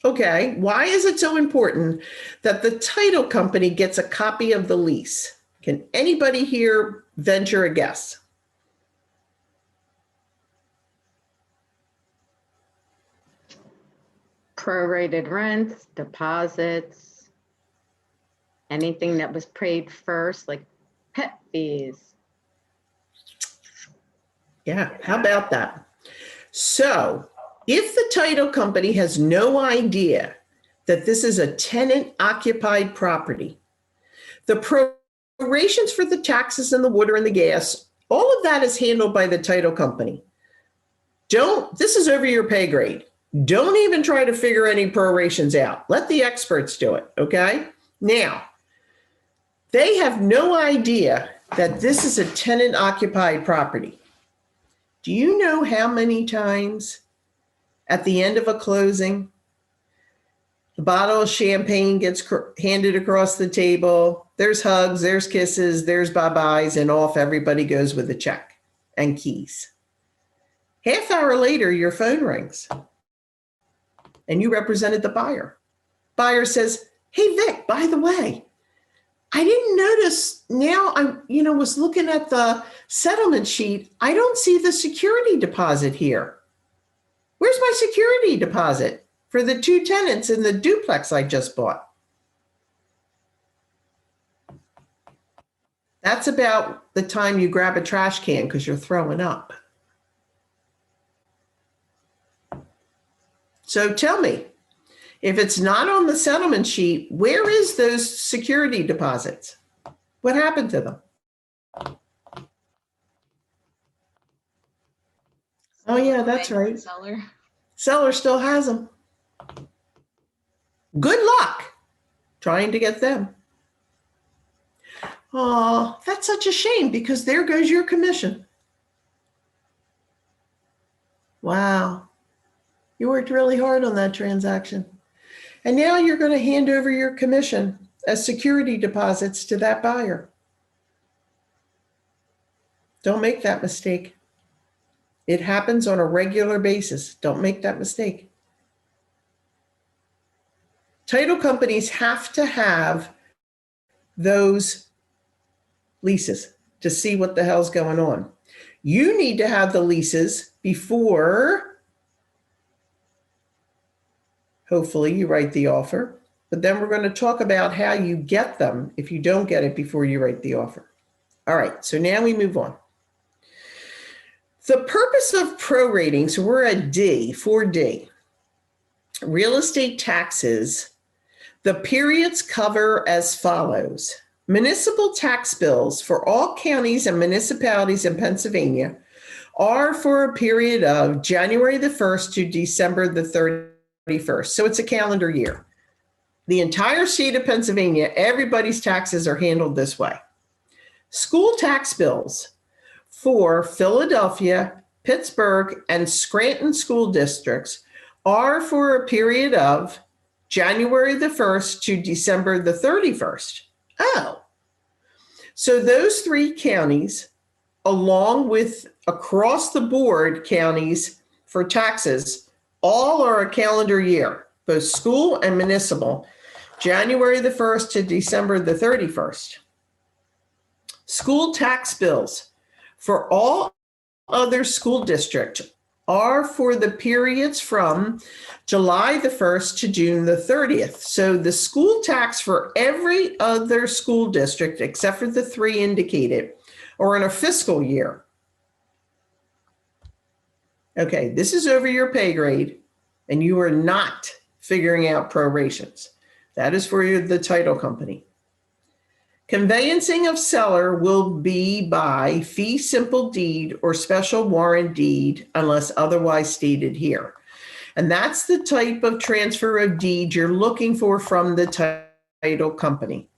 okay. Why is it so important that the title company gets a copy of the lease? Can anybody here venture a guess? Prorated rents, deposits, anything that was paid first, like pet fees. Yeah, how about that? So if the title company has no idea that this is a tenant occupied property, the prorations for the taxes and the water and the gas, all of that is handled by the title company. This is over your pay grade. Don't even try to figure any prorations out. Let the experts do it, okay? Now, they have no idea that this is a tenant occupied property. Do you know how many times at the end of a closing, the bottle of champagne gets handed across the table, there's hugs, there's kisses, there's bye-byes, and off everybody goes with a check and keys. Half hour later, your phone rings and you represented the buyer. Buyer says, hey, Vic, by the way, I didn't notice. Now I was looking at the settlement sheet. I don't see the security deposit here. Where's my security deposit for the 2 tenants in the duplex I just bought? That's about the time you grab a trash can because you're throwing up. So tell me, if it's not on the settlement sheet, where is those security deposits? What happened to them? Oh yeah, that's right. Seller. Seller still has them. Good luck trying to get them. Oh, that's such a shame because there goes your commission. Wow. You worked really hard on that transaction. And now you're going to hand over your commission as security deposits to that buyer. Don't make that mistake. It happens on a regular basis. Don't make that mistake. Title companies have to have those leases to see what the hell's going on. You need to have the leases before, hopefully, you write the offer. But then we're going to talk about how you get them if you don't get it before you write the offer. All right, so now we move on. The purpose of prorating, so we're at D, 4D. Real estate taxes, the periods cover as follows. Municipal tax bills for all counties and municipalities in Pennsylvania are for a period of January the 1st to December the 31st. So it's a calendar year. The entire state of Pennsylvania, everybody's taxes are handled this way. School tax bills for Philadelphia, Pittsburgh, and Scranton school districts are for a period of January the 1st to December the 31st. Oh, so those 3 counties, along with across the board counties for taxes, all are a calendar year, both school and municipal, January the 1st to December the 31st. School tax bills for all other school districts are for the periods from July the 1st to June the 30th. So the school tax for every other school district, except for the 3 indicated, are in a fiscal year. Okay, this is over your pay grade, and you are not figuring out prorations. That is for the title company. Conveyancing of seller will be by fee simple deed or special warrant deed unless otherwise stated here. And that's the type of transfer of deed you're looking for from the title company.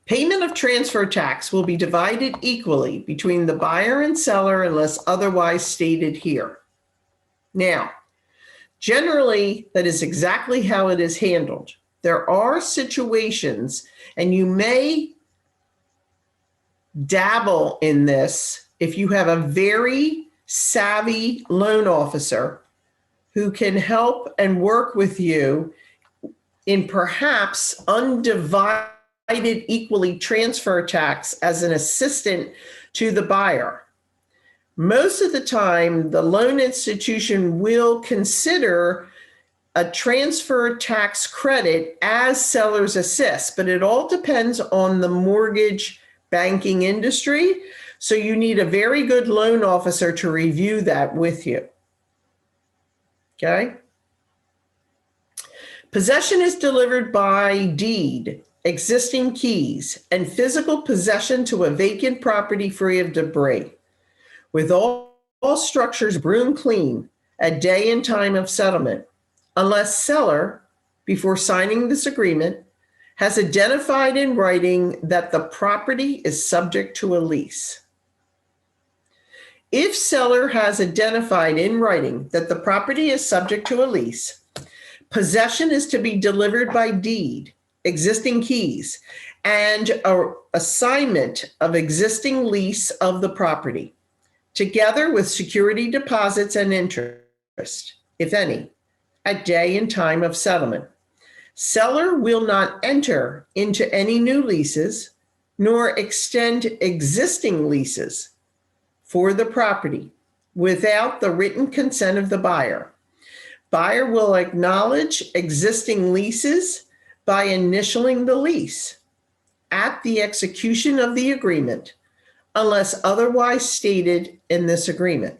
Payment of transfer tax will be divided equally between the buyer and seller unless otherwise stated here. Now, generally, that is exactly how it is handled. There are situations, and you may dabble in this if you have a very savvy loan officer who can help and work with you in perhaps undivided equally transfer tax as an assistant to the buyer. Most of the time, the loan institution will consider a transfer tax credit as sellers assist, but it all depends on the mortgage banking industry. So you need a very good loan officer to review that with you. Okay? Possession is delivered by deed, existing keys, and physical possession to a vacant property free of debris, with all structures broom clean at day and time of settlement, unless seller, before signing this agreement, has identified in writing that the property is subject to a lease. If seller has identified in writing that the property is subject to a lease, possession is to be delivered by deed, existing keys, and an assignment of existing lease of the property, together with security deposits and interest, if any, at day and time of settlement. Seller will not enter into any new leases nor extend existing leases for the property without the written consent of the buyer. Buyer will acknowledge existing leases by initialing the lease at the execution of the agreement, unless otherwise stated in this agreement.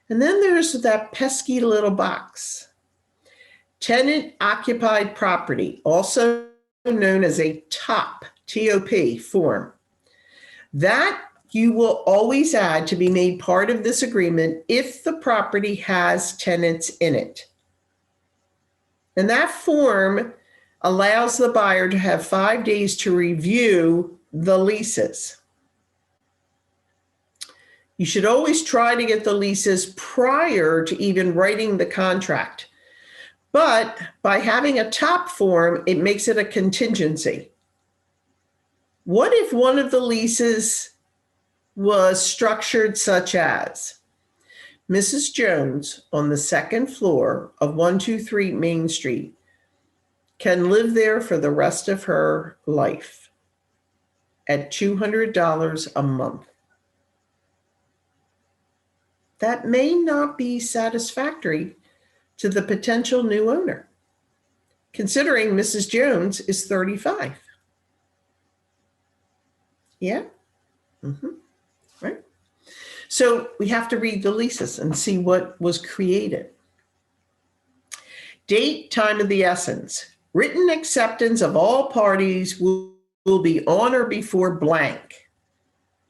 And then there's that pesky little box. Tenant occupied property, also known as a TOP, T-O-P form. That you will always add to be made part of this agreement if the property has tenants in it. And that form allows the buyer to have 5 days to review the leases. You should always try to get the leases prior to even writing the contract. But by having a top form, it makes it a contingency. What if one of the leases was structured such as Mrs. Jones on the second floor of 123 Main Street can live there for the rest of her life at $200 a month? That may not be satisfactory to the potential new owner, considering Mrs. Jones is 35. Yeah? Right? So we have to read the leases and see what was created. Date, time of the essence. Written acceptance of all parties will be on or before blank.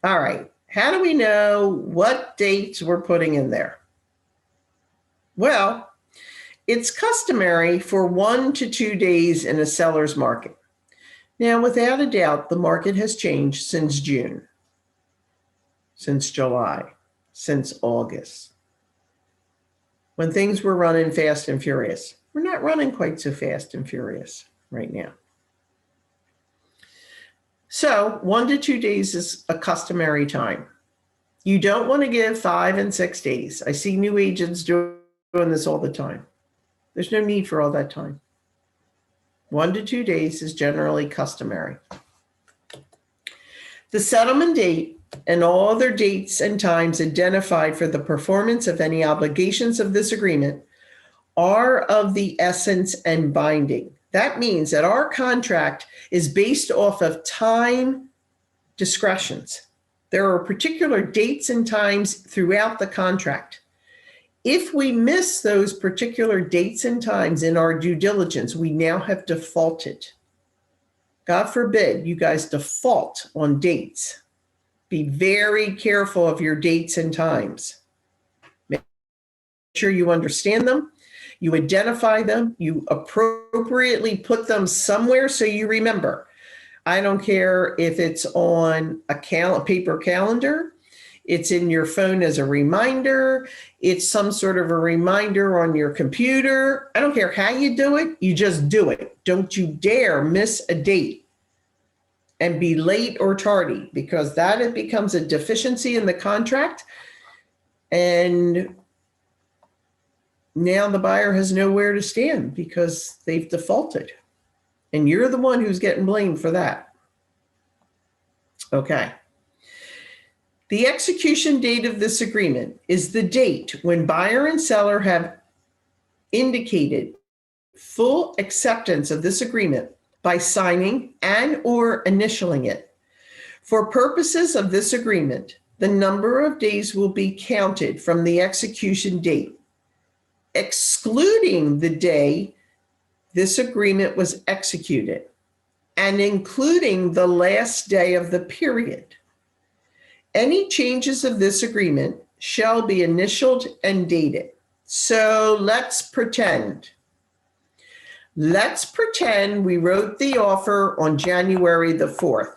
All right. How do we know what dates we're putting in there? Well, it's customary for 1 to 2 days in a seller's market. Now, without a doubt, the market has changed since June, since July, since August, when things were running fast and furious. We're not running quite so fast and furious right now. So 1 to 2 days is a customary time. You don't want to give 5 and 6 days. I see new agents doing this all the time. There's no need for all that time. 1 to 2 days is generally customary. The settlement date and all other dates and times identified for the performance of any obligations of this agreement are of the essence and binding. That means that our contract is based off of time discretions. There are particular dates and times throughout the contract. If we miss those particular dates and times in our due diligence, we now have defaulted. God forbid you guys default on dates. Be very careful of your dates and times. Make sure you understand them. You identify them, you appropriately put them somewhere so you remember. I don't care if it's on a paper calendar, it's in your phone as a reminder, it's some sort of a reminder on your computer. I don't care how you do it, you just do it. Don't you dare miss a date and be late or tardy, because that it becomes a deficiency in the contract, and now the buyer has nowhere to stand because they've defaulted. And you're the one who's getting blamed for that. Okay. The execution date of this agreement is the date when buyer and seller have indicated full acceptance of this agreement by signing and or initialing it. For purposes of this agreement, the number of days will be counted from the execution date, excluding the day this agreement was executed and including the last day of the period. Any changes of this agreement shall be initialed and dated. So let's pretend we wrote the offer on January the 4th.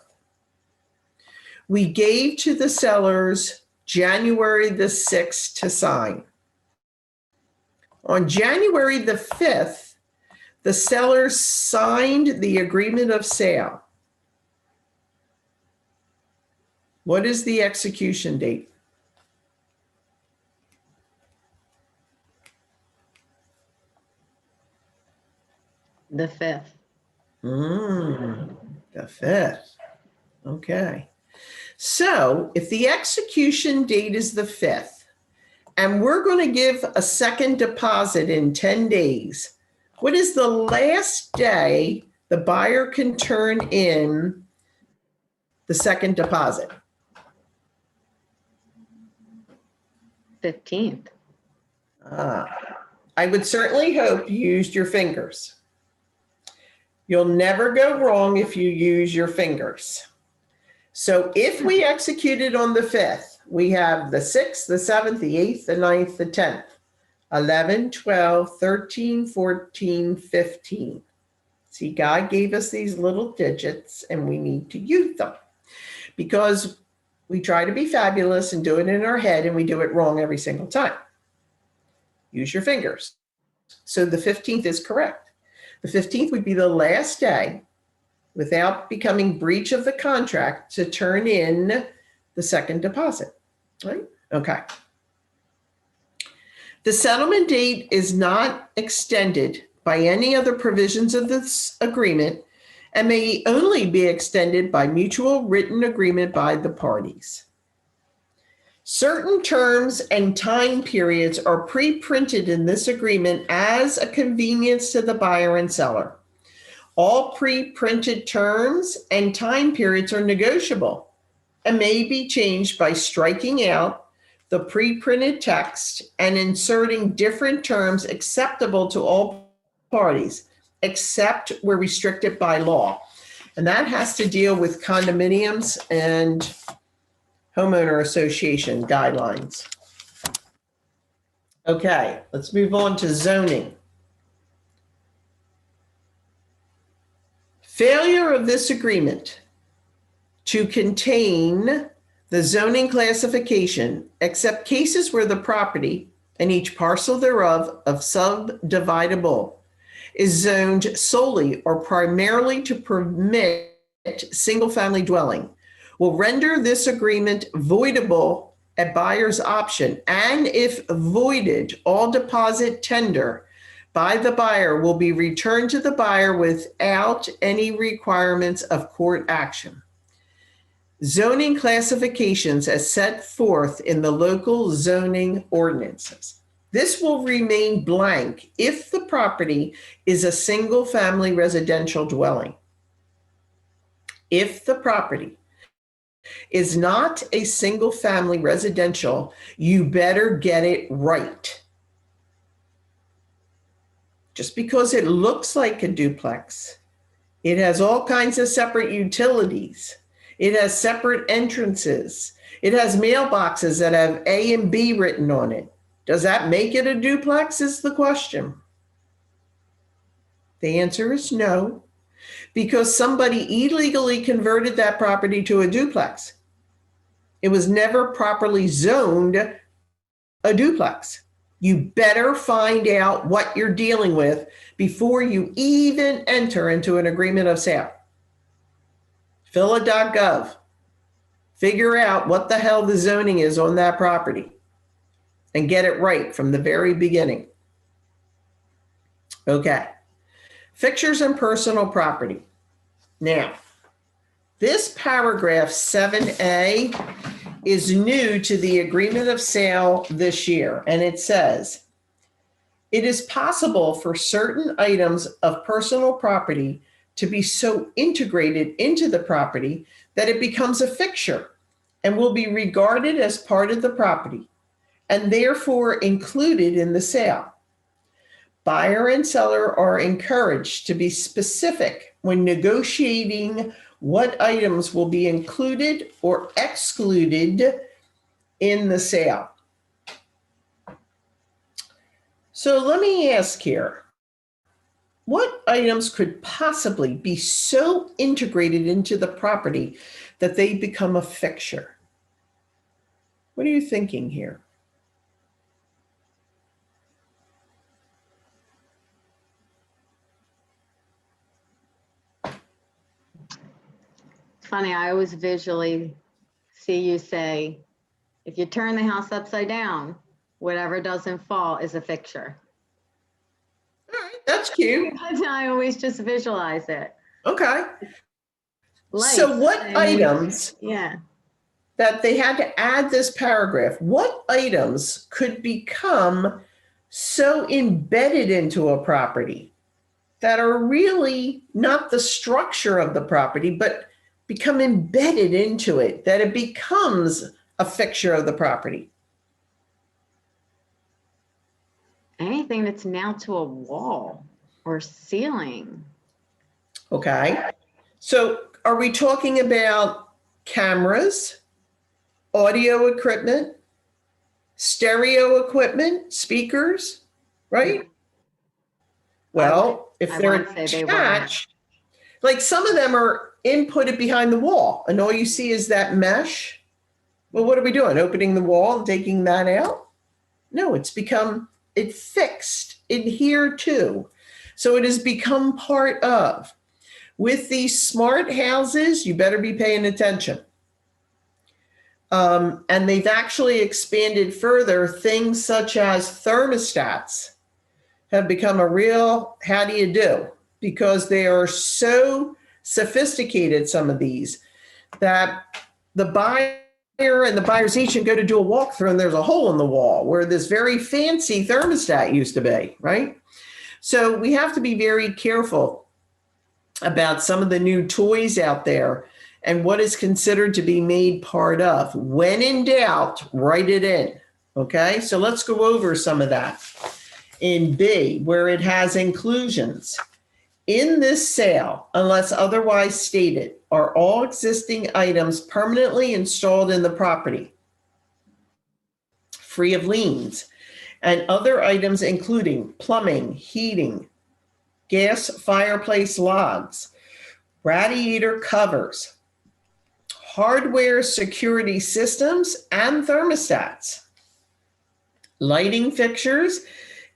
We gave to the sellers January the 6th to sign. On January the 5th, the sellers signed the agreement of sale. What is the execution date? The 5th. The 5th. Okay. So if the execution date is the 5th, and we're going to give a second deposit in 10 days, what is the last day the buyer can turn in the second deposit? 15th. I would certainly hope you used your fingers. You'll never go wrong if you use your fingers. So if we executed on the 5th, we have the 6th, the 7th, the 8th, the 9th, the 10th, 11, 12, 13, 14, 15. See, God gave us these little digits and we need to use them because we try to be fabulous and do it in our head and we do it wrong every single time. Use your fingers. So the 15th is correct. The 15th would be the last day without becoming breach of the contract to turn in the second deposit, right? Okay. The settlement date is not extended by any other provisions of this agreement and may only be extended by mutual written agreement by the parties. Certain terms and time periods are pre-printed in this agreement as a convenience to the buyer and seller. All pre-printed terms and time periods are negotiable and may be changed by striking out the pre-printed text and inserting different terms acceptable to all parties, except where restricted by law. And that has to deal with condominiums and homeowner association guidelines. Okay, let's move on to zoning. Failure of this agreement to contain the zoning classification, except cases where the property and each parcel thereof of subdividable is zoned solely or primarily to permit single-family dwelling, will render this agreement voidable at buyer's option. And if voided, all deposit tender by the buyer will be returned to the buyer without any requirements of court action. Zoning classifications as set forth in the local zoning ordinances. This will remain blank if the property is a single-family residential dwelling. If the property is not a single-family residential, you better get it right. Just because it looks like a duplex, it has all kinds of separate utilities. It has separate entrances. It has mailboxes that have A and B written on it. Does that make it a duplex is the question. The answer is no, because somebody illegally converted that property to a duplex. It was never properly zoned a duplex. You better find out what you're dealing with before you even enter into an agreement of sale. Phila.gov. Figure out what the hell the zoning is on that property and get it right from the very beginning. Okay. Fixtures and personal property. Now, this paragraph 7A is new to the agreement of sale this year, and it says, It is possible for certain items of personal property to be so integrated into the property that it becomes a fixture and will be regarded as part of the property and therefore included in the sale. Buyer and seller are encouraged to be specific when negotiating what items will be included or excluded in the sale. So let me ask here, what items could possibly be so integrated into the property that they become a fixture? What are you thinking here? Funny, I always visually see you say, if you turn the house upside down, whatever doesn't fall is a fixture. All right, that's cute. That's how I always just visualize it. Okay. Lights, So what and- items Yeah, that they had to add this paragraph, what items could become so embedded into a property that are really not the structure of the property, but become embedded into it, that it becomes a fixture of the property? anything that's now to a wall or ceiling. Okay. So are we talking about cameras, audio equipment, stereo equipment, speakers, right? Well, if I they're wanna say they were. attached, like some of them are inputted behind the wall and all you see is that mesh. Well, what are we doing? Opening the wall and taking that out? No, it's fixed, adhered to. So it has become part of. With these smart houses, you better be paying attention. And they've actually expanded further. Things such as thermostats have become a real how do you do, because they are so sophisticated, some of these, that the buyer and the buyer's agent go to do a walkthrough and there's a hole in the wall where this very fancy thermostat used to be, right? So we have to be very careful about some of the new toys out there and what is considered to be made part of. When in doubt, write it in. Okay, so let's go over some of that. In B, where it has inclusions. In this sale, unless otherwise stated, are all existing items permanently installed in the property, free of liens, and other items including plumbing, heating, gas fireplace logs, radiator covers, hardware security systems and thermostats, lighting fixtures,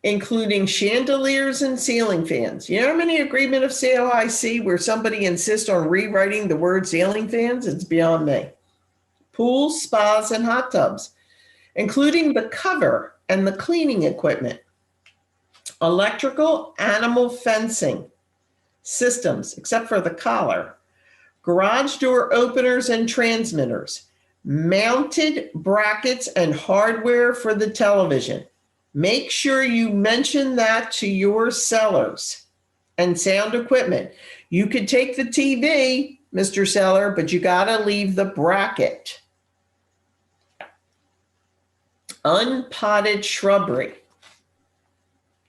including chandeliers and ceiling fans. You know how many agreement of sale I see where somebody insists on rewriting the word ceiling fans? It's beyond me. Pools, spas, and hot tubs, including the cover and the cleaning equipment. Electrical, animal fencing systems, except for the collar. Garage door openers and transmitters. Mounted brackets and hardware for the television. Make sure you mention that to your sellers. And sound equipment. You could take the TV, Mr. Seller, but you got to leave the bracket. Unpotted shrubbery.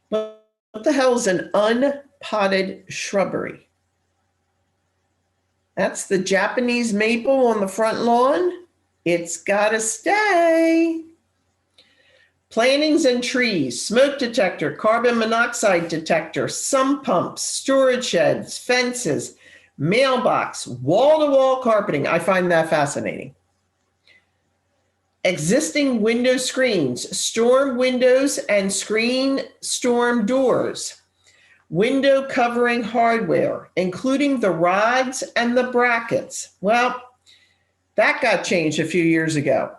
What the hell is an unpotted shrubbery? That's the Japanese maple on the front lawn. It's got to stay. Plantings and trees, smoke detector, carbon monoxide detector, sump pumps, storage sheds, fences, mailbox, wall-to-wall carpeting. I find that fascinating. Existing window screens, storm windows and screen storm doors, window covering hardware, including the rods and the brackets. Well, that got changed a few years ago.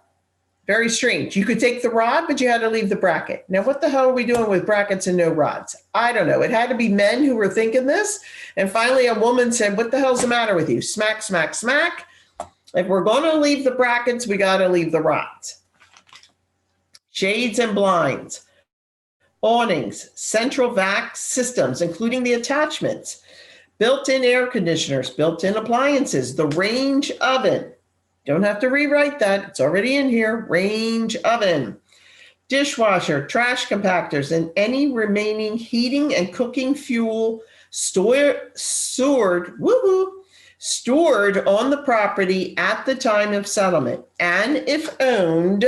Very strange. You could take the rod, but you had to leave the bracket. Now, what the hell are we doing with brackets and no rods? I don't know. It had to be men who were thinking this. And finally, a woman said, what the hell's the matter with you? Smack, smack, smack. If we're going to leave the brackets, we got to leave the rods. Shades and blinds. awnings, central vac systems, including the attachments, built-in air conditioners, built-in appliances, the range oven. Don't have to rewrite that. It's already in here. Range oven, dishwasher, trash compactors, and any remaining heating and cooking fuel stored on the property at the time of settlement. And if owned,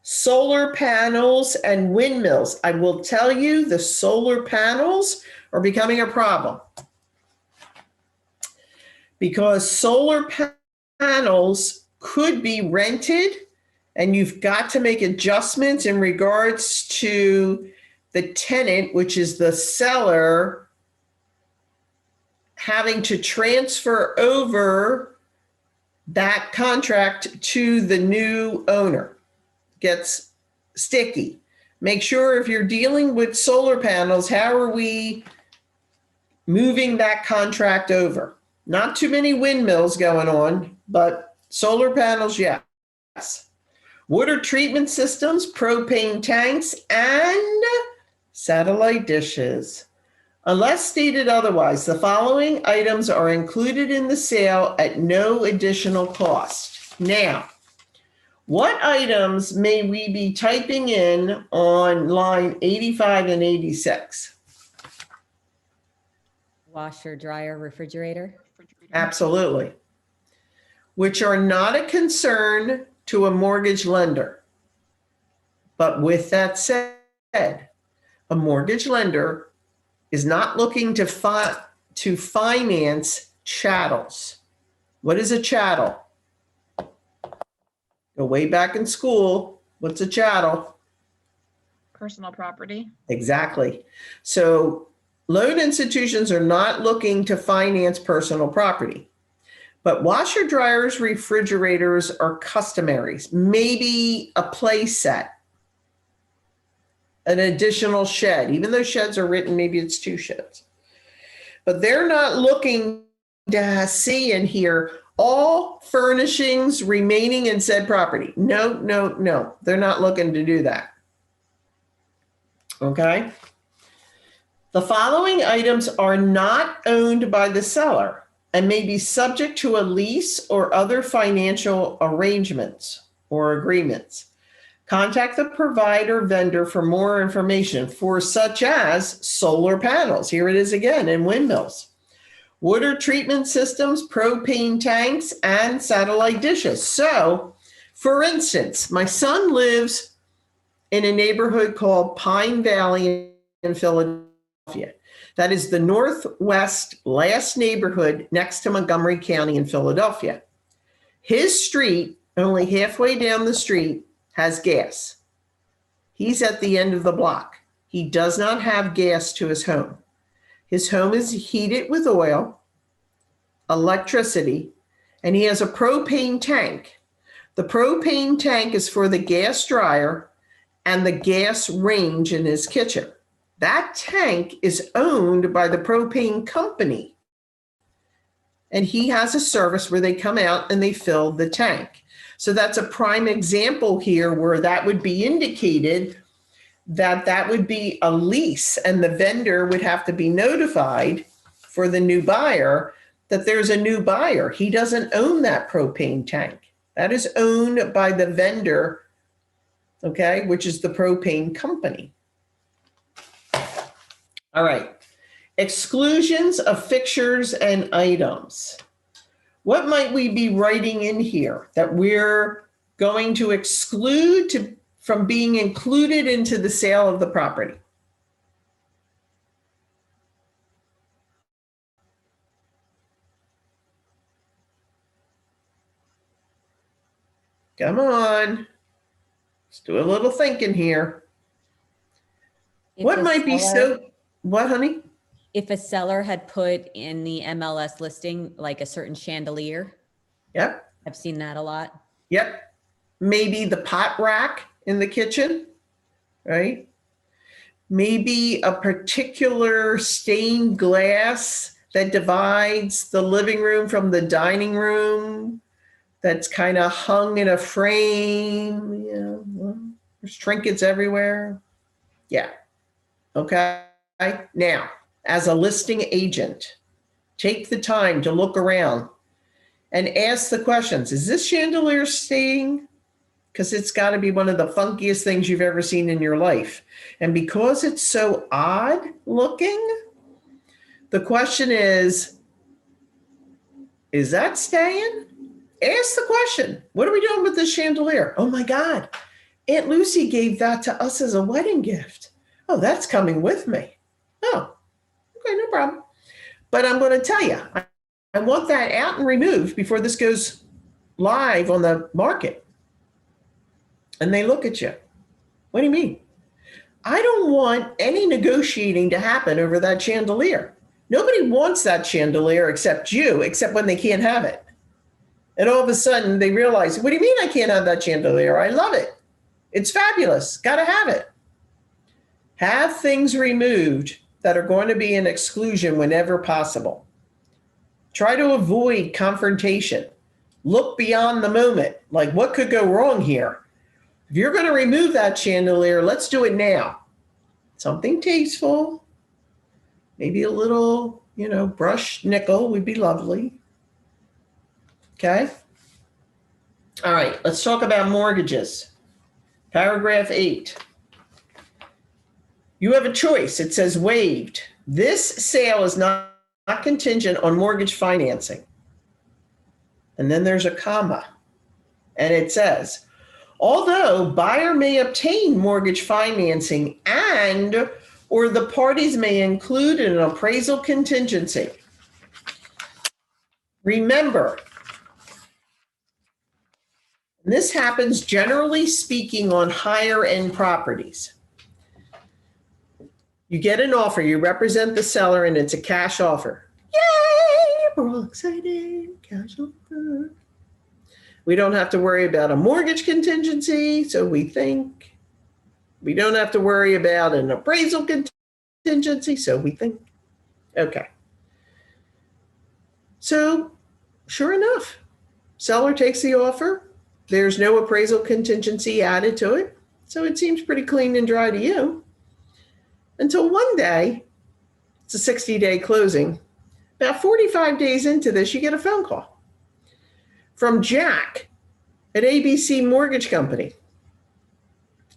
solar panels and windmills. I will tell you, the solar panels are becoming a problem because solar panels could be rented, and you've got to make adjustments in regards to the tenant, which is the seller, having to transfer over that contract to the new owner. Gets sticky. Make sure if you're dealing with solar panels, how are we moving that contract over? Not too many windmills going on, but solar panels, yes. Water treatment systems, propane tanks, and satellite dishes. Unless stated otherwise, the following items are included in the sale at no additional cost. Now, what items may we be typing in on line 85 and 86? Washer, dryer, refrigerator. Absolutely. Which are not a concern to a mortgage lender. But with that said, a mortgage lender is not looking to finance chattels. What is a chattel? Go way back in school. What's a chattel? Personal property. Exactly. So loan institutions are not looking to finance personal property. But washer, dryers, refrigerators are customaries. Maybe a play set, an additional shed. Even though sheds are written, maybe it's 2 sheds. But they're not looking to see in here all furnishings remaining in said property. No. They're not looking to do that. Okay. The following items are not owned by the seller and may be subject to a lease or other financial arrangements or agreements. Contact the provider vendor for more information for such as solar panels. Here it is again, and windmills. Water treatment systems, propane tanks, and satellite dishes. So, for instance, my son lives in a neighborhood called Pine Valley in Philadelphia. That is the northwest last neighborhood next to Montgomery County in Philadelphia. His street, only halfway down the street, has gas. He's at the end of the block. He does not have gas to his home. His home is heated with oil, electricity, and he has a propane tank. The propane tank is for the gas dryer and the gas range in his kitchen. That tank is owned by the propane company. And he has a service where they come out and they fill the tank. So that's a prime example here where that would be indicated that would be a lease, and the vendor would have to be notified for the new buyer that there's a new buyer. He doesn't own that propane tank. That is owned by the vendor, okay, which is the propane company. All right. Exclusions of fixtures and items. What might we be writing in here that we're going to exclude from being included into the sale of the property? Come on. Let's do a little thinking here. What might be so, what, honey? If a seller had put in the MLS listing, like a certain chandelier, Yep. I've seen that a lot. Yep. Maybe the pot rack in the kitchen, right? Maybe a particular stained glass that divides the living room from the dining room that's kind of hung in a frame. You know, there's trinkets everywhere. Yeah. Okay. Now, as a listing agent, take the time to look around and ask the questions. Is this chandelier staying? Because it's got to be one of the funkiest things you've ever seen in your life. And because it's so odd looking, the question is that staying? Ask the question. What are we doing with this chandelier? Oh my God. Aunt Lucy gave that to us as a wedding gift. Oh, that's coming with me. Oh, okay, no problem. But I'm going to tell you, I want that out and removed before this goes live on the market. And they look at you. What do you mean? I don't want any negotiating to happen over that chandelier. Nobody wants that chandelier except you, except when they can't have it. And all of a sudden they realize, what do you mean I can't have that chandelier? I love it. It's fabulous. Got to have it. Have things removed that are going to be an exclusion whenever possible. Try to avoid confrontation. Look beyond the moment. Like, what could go wrong here? If you're going to remove that chandelier, let's do it now. Something tasteful. Maybe a little, brushed nickel would be lovely. Okay. All right. Let's talk about mortgages. Paragraph 8. You have a choice. It says waived. This sale is not contingent on mortgage financing. And then there's a comma. And it says, although buyer may obtain mortgage financing and or the parties may include an appraisal contingency. Remember, this happens generally speaking on higher end properties. You get an offer, you represent the seller, and it's a cash offer. Yay! We're all excited. Cash offer. We don't have to worry about a mortgage contingency, so we think. We don't have to worry about an appraisal contingency, so we think. Okay. So, sure enough, seller takes the offer. There's no appraisal contingency added to it, so it seems pretty clean and dry to you. Until one day, it's a 60-day closing. About 45 days into this, you get a phone call from Jack at ABC Mortgage Company.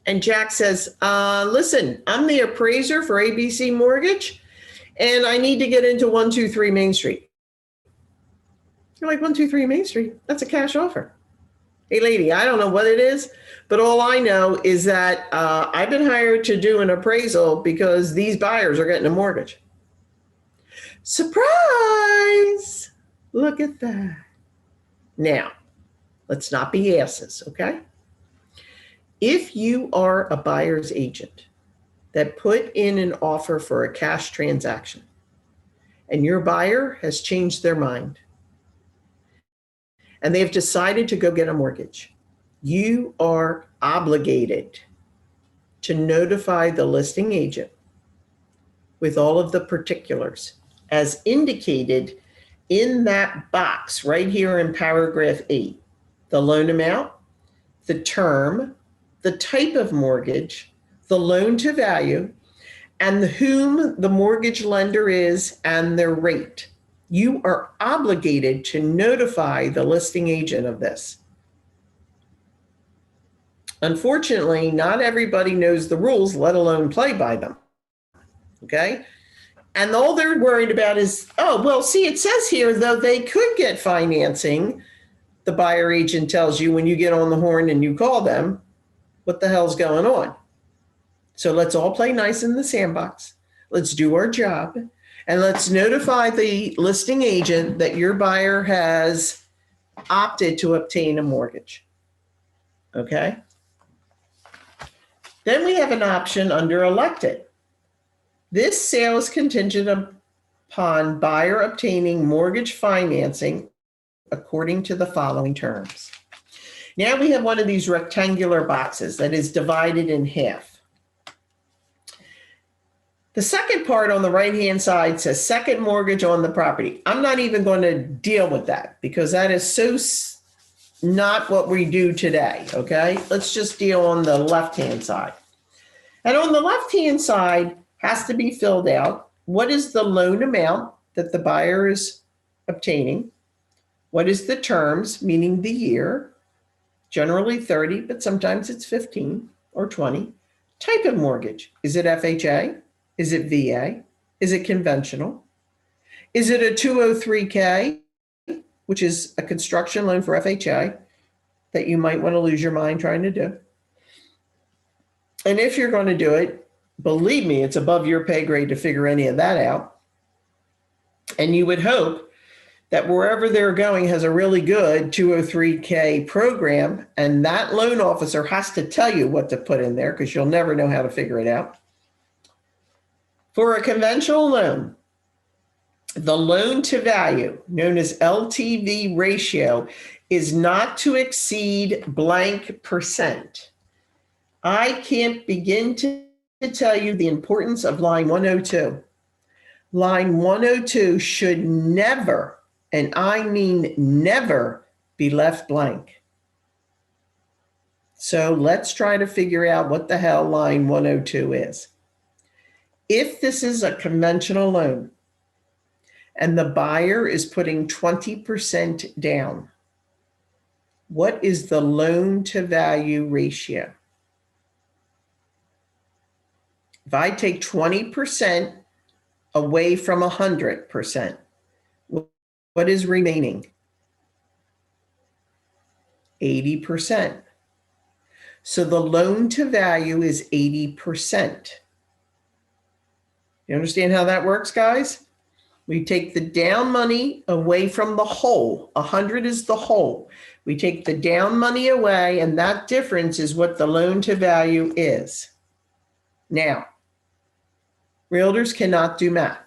And Jack says, listen, I'm the appraiser for ABC Mortgage, and I need to get into 123 Main Street. You're like, 123 Main Street? That's a cash offer. Hey, lady, I don't know what it is, but all I know is that I've been hired to do an appraisal because these buyers are getting a mortgage. Surprise! Look at that. Now, let's not be asses, okay? If you are a buyer's agent that put in an offer for a cash transaction and your buyer has changed their mind and they've decided to go get a mortgage, you are obligated to notify the listing agent with all of the particulars as indicated in that box right here in paragraph 8, the loan amount, the term, the type of mortgage, the loan to value, and whom the mortgage lender is and their rate. You are obligated to notify the listing agent of this. Unfortunately, not everybody knows the rules, let alone play by them. Okay? And all they're worried about is, oh, well, see, it says here, though they could get financing, the buyer agent tells you when you get on the horn and you call them, what the hell's going on? So let's all play nice in the sandbox. Let's do our job. And let's notify the listing agent that your buyer has opted to obtain a mortgage. Okay? Then we have an option under elected. This sale is contingent upon buyer obtaining mortgage financing according to the following terms. Now we have one of these rectangular boxes that is divided in half. The second part on the right-hand side says second mortgage on the property. I'm not even going to deal with that because that is so not what we do today, okay? Let's just deal on the left-hand side. And on the left-hand side, has to be filled out. What is the loan amount that the buyer is obtaining? What is the terms, meaning the year? Generally 30, but sometimes it's 15 or 20. Type of mortgage. Is it FHA? Is it VA? Is it conventional? Is it a 203K, which is a construction loan for FHA that you might want to lose your mind trying to do? And if you're going to do it, believe me, it's above your pay grade to figure any of that out. And you would hope that wherever they're going has a really good 203K program, and that loan officer has to tell you what to put in there because you'll never know how to figure it out. For a conventional loan, the loan to value, known as LTV ratio, is not to exceed blank percent. I can't begin to tell you the importance of line 102. Line 102 should never, and I mean never, be left blank. So let's try to figure out what the hell line 102 is. If this is a conventional loan and the buyer is putting 20% down, what is the loan to value ratio? If I take 20% away from 100%, what is remaining? 80%. So the loan to value is 80%. You understand how that works, guys? We take the down money away from the whole. 100 is the whole. We take the down money away, and that difference is what the loan to value is. Now, realtors cannot do math.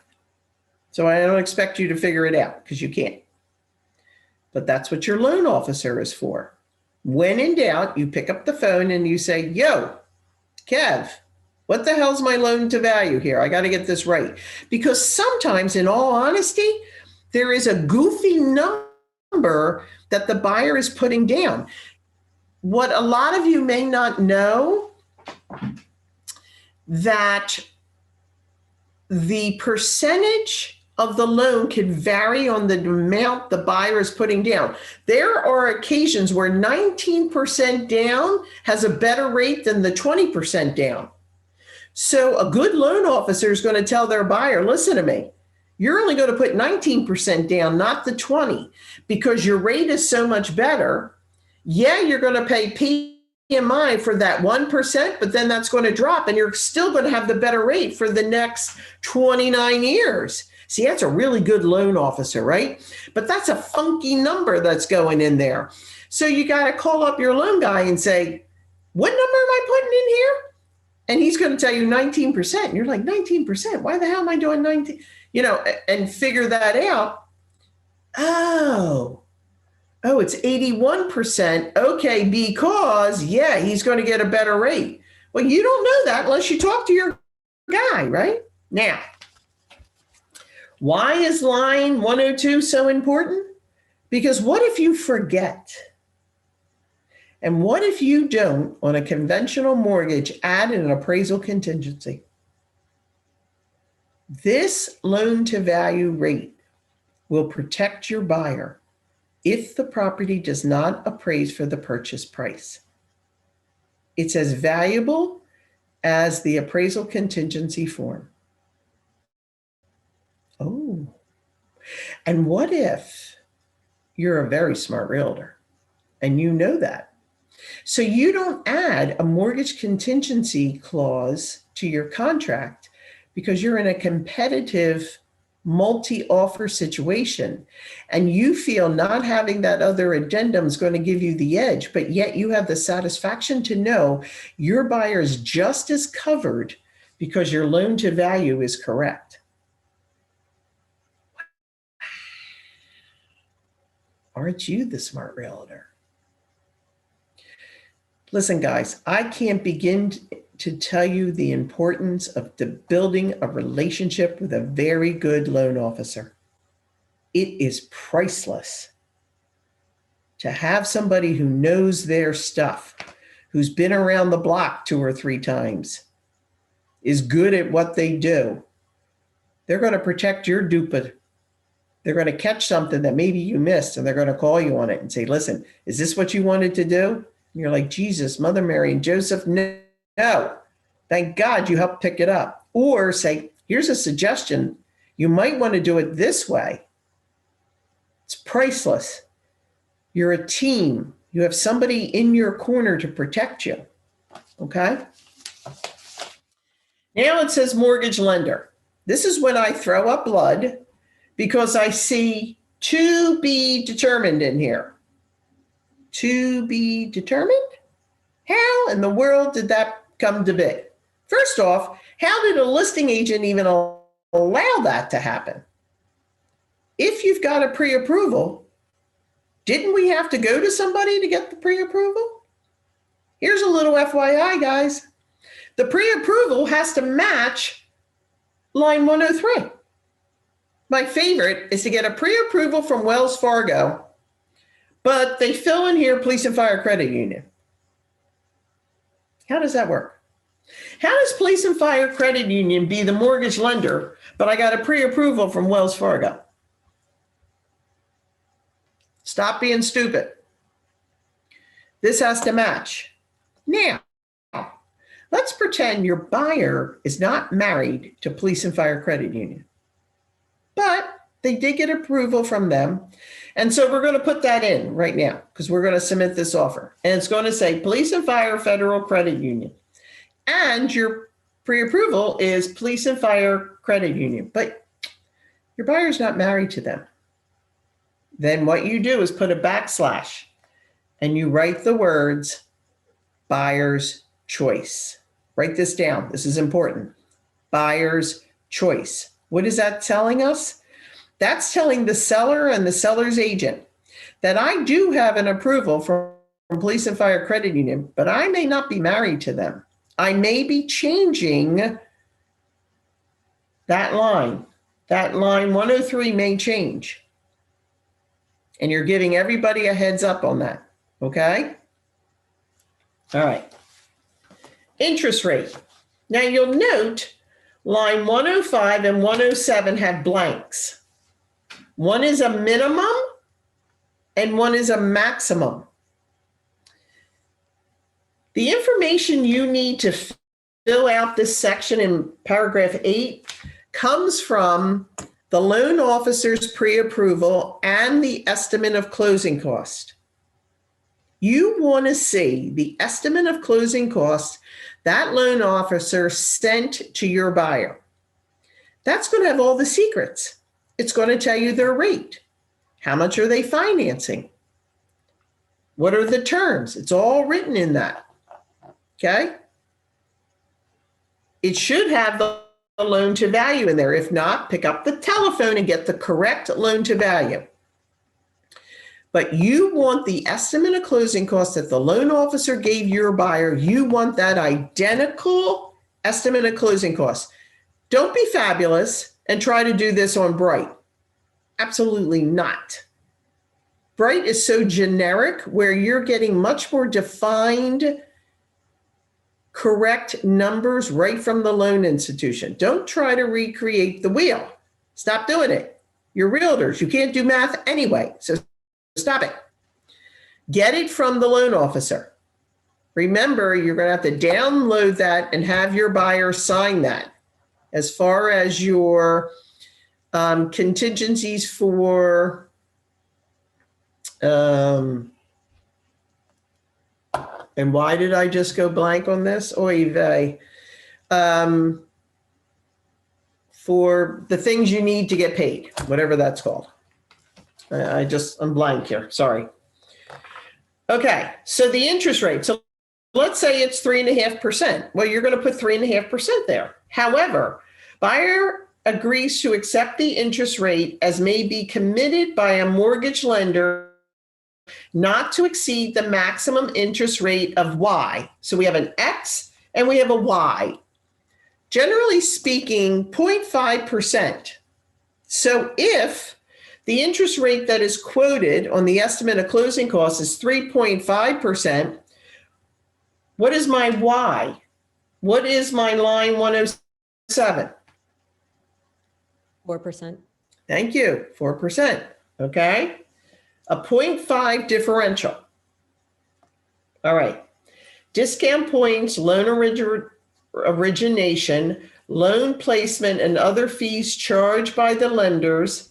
So I don't expect you to figure it out because you can't. But that's what your loan officer is for. When in doubt, you pick up the phone and you say, yo, Kev, what the hell's my loan to value here? I got to get this right. Because sometimes, in all honesty, there is a goofy number that the buyer is putting down. What a lot of you may not know, that the percentage of the loan can vary on the amount the buyer is putting down. There are occasions where 19% down has a better rate than the 20% down. So a good loan officer is going to tell their buyer, listen to me, you're only going to put 19% down, not the 20, because your rate is so much better. Yeah, you're going to pay PMI for that 1%, but then that's going to drop and you're still going to have the better rate for the next 29 years. See, that's a really good loan officer, right? But that's a funky number that's going in there. So you got to call up your loan guy and say, what number am I putting in here? And he's going to tell you 19%. And you're like, 19%? Why the hell am I doing 19? You know, and figure that out. Oh, it's 81%. Okay, because, yeah, he's going to get a better rate. Well, you don't know that unless you talk to your guy, right? Now, why is line 102 so important? Because what if you forget? And what if you don't, on a conventional mortgage, add an appraisal contingency? This loan to value rate will protect your buyer if the property does not appraise for the purchase price. It's as valuable as the appraisal contingency form. Oh, and what if you're a very smart realtor and you know that? So you don't add a mortgage contingency clause to your contract because you're in a competitive multi-offer situation and you feel not having that other addendum is going to give you the edge, but yet you have the satisfaction to know your buyer is just as covered because your loan to value is correct. Aren't you the smart realtor? Listen, guys, I can't begin to tell you the importance of building a relationship with a very good loan officer. It is priceless to have somebody who knows their stuff, who's been around the block 2 or 3 times, is good at what they do, they're going to protect your dupa. They're going to catch something that maybe you missed, and they're going to call you on it and say, listen, is this what you wanted to do? And you're like, Jesus, Mother Mary and Joseph, no. Thank God you helped pick it up. Or say, here's a suggestion. You might want to do it this way. It's priceless. You're a team. You have somebody in your corner to protect you. Okay? Now it says mortgage lender. This is when I throw up blood because I see to be determined in here. To be determined? How in the world did that come to be? First off, how did a listing agent even allow that to happen? If you've got a pre-approval, didn't we have to go to somebody to get the pre-approval? Here's a little FYI, guys. The pre-approval has to match line 103. My favorite is to get a pre-approval from Wells Fargo, but they fill in here Police and Fire Credit Union. How does that work? How does Police and Fire Credit Union be the mortgage lender, but I got a pre-approval from Wells Fargo? Stop being stupid. This has to match. Now, let's pretend your buyer is not married to Police and Fire Credit Union, but they did get approval from them. And so we're going to put that in right now because we're going to submit this offer. And it's going to say Police and Fire Federal Credit Union. And your pre-approval is Police and Fire Credit Union, but your buyer's not married to them. Then what you do is put a backslash and you write the words buyer's choice. Write this down. This is important. Buyer's choice. What is that telling us? That's telling the seller and the seller's agent that I do have an approval from Police and Fire Credit Union, but I may not be married to them. I may be changing that line. That line 103 may change. And you're giving everybody a heads up on that. Okay? All right. Interest rate. Now you'll note line 105 and 107 have blanks. One is a minimum and one is a maximum. The information you need to fill out this section in paragraph 8 comes from the loan officer's pre-approval and the estimate of closing cost. You want to see the estimate of closing costs that loan officer sent to your buyer. That's going to have all the secrets. It's going to tell you their rate. How much are they financing? What are the terms? It's all written in that. Okay? It should have the loan to value in there. If not, pick up the telephone and get the correct loan to value. But you want the estimate of closing costs that the loan officer gave your buyer. You want that identical estimate of closing costs. Don't be fabulous and try to do this on Bright. Absolutely not. Bright is so generic where you're getting much more defined, correct numbers right from the loan institution. Don't try to recreate the wheel. Stop doing it. You're realtors. You can't do math anyway. So stop it. Get it from the loan officer. Remember, you're going to have to download that and have your buyer sign that. As far as your contingencies for and why did I just go blank on this? Oy vey. For the things you need to get paid, whatever that's called. I'm blank here. Sorry. Okay. So the interest rate. So let's say it's 3.5%. Well, you're going to put 3.5% there. However, buyer agrees to accept the interest rate as may be committed by a mortgage lender not to exceed the maximum interest rate of Y. So we have an X and we have a Y. Generally speaking, 0.5%. So if the interest rate that is quoted on the estimate of closing costs is 3.5%, what is my Y? What is my line 107? 4%. Thank you, 4%, okay? A 0.5 differential. All right. Discount points, loan origination, loan placement, and other fees charged by the lenders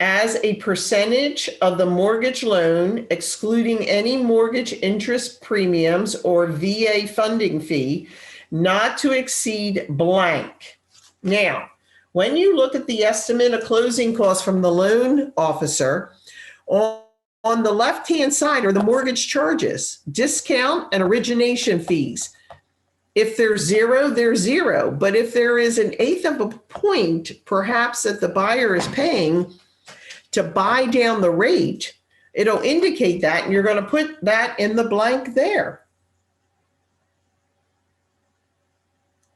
as a percentage of the mortgage loan, excluding any mortgage interest premiums or VA funding fee, not to exceed blank. Now, when you look at the estimate of closing costs from the loan officer, on the left-hand side are the mortgage charges, discount and origination fees. If there's zero, there's zero. But if there is an eighth of a point, perhaps that the buyer is paying to buy down the rate, it'll indicate that, and you're going to put that in the blank there.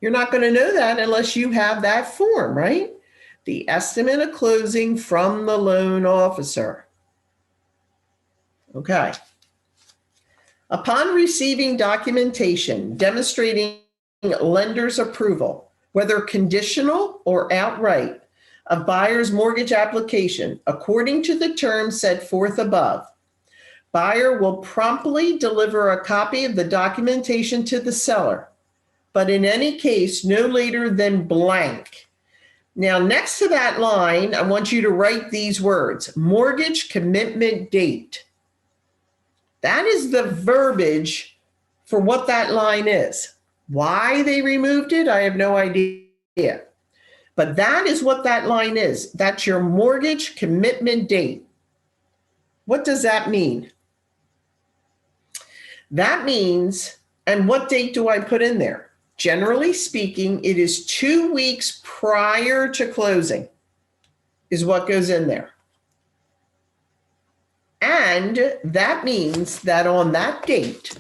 You're not going to know that unless you have that form, right? The estimate of closing from the loan officer. Okay. Upon receiving documentation demonstrating lender's approval, whether conditional or outright, of buyer's mortgage application, according to the terms set forth above, buyer will promptly deliver a copy of the documentation to the seller, but in any case, no later than blank. Now, next to that line, I want you to write these words: mortgage commitment date. That is the verbiage for what that line is. Why they removed it, I have no idea. But that is what that line is. That's your mortgage commitment date. What does that mean? That means, and what date do I put in there? Generally speaking, it is 2 weeks prior to closing is what goes in there. And that means that on that date,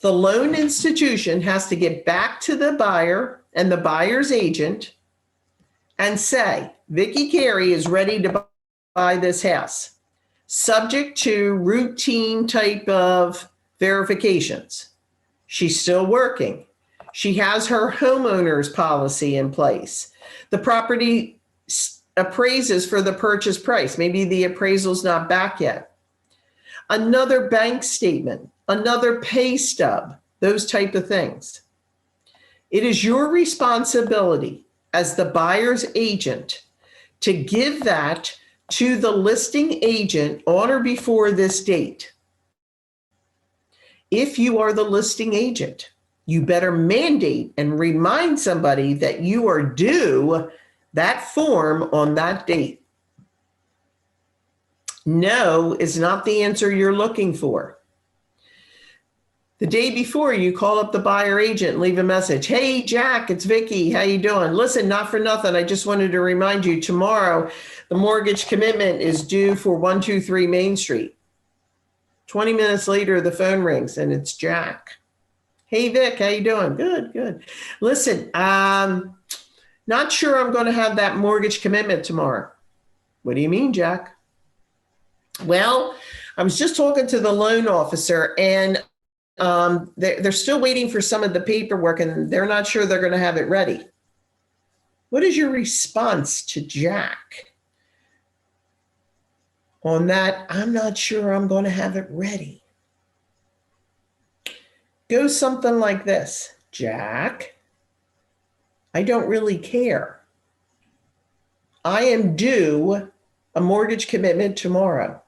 the loan institution has to get back to the buyer and the buyer's agent and say, Vicki Carey is ready to buy this house, subject to routine type of verifications. She's still working. She has her homeowner's policy in place. The property appraises for the purchase price. Maybe the appraisal's not back yet. Another bank statement, another pay stub, those type of things. It is your responsibility as the buyer's agent to give that to the listing agent on or before this date. If you are the listing agent, you better mandate and remind somebody that you are due that form on that date. No is not the answer you're looking for. The day before, you call up the buyer agent and leave a message. Hey, Jack, it's Vicki. How you doing? Listen, not for nothing. I just wanted to remind you tomorrow, the mortgage commitment is due for 123 Main Street. 20 minutes later, the phone rings and it's Jack. Hey, Vic, how you doing? Good, good. Listen, not sure I'm going to have that mortgage commitment tomorrow. What do you mean, Jack? Well, I was just talking to the loan officer and they're still waiting for some of the paperwork and they're not sure they're going to have it ready. What is your response to Jack on that? I'm not sure I'm going to have it ready. Go something like this. Jack, I don't really care. I am due a mortgage commitment tomorrow.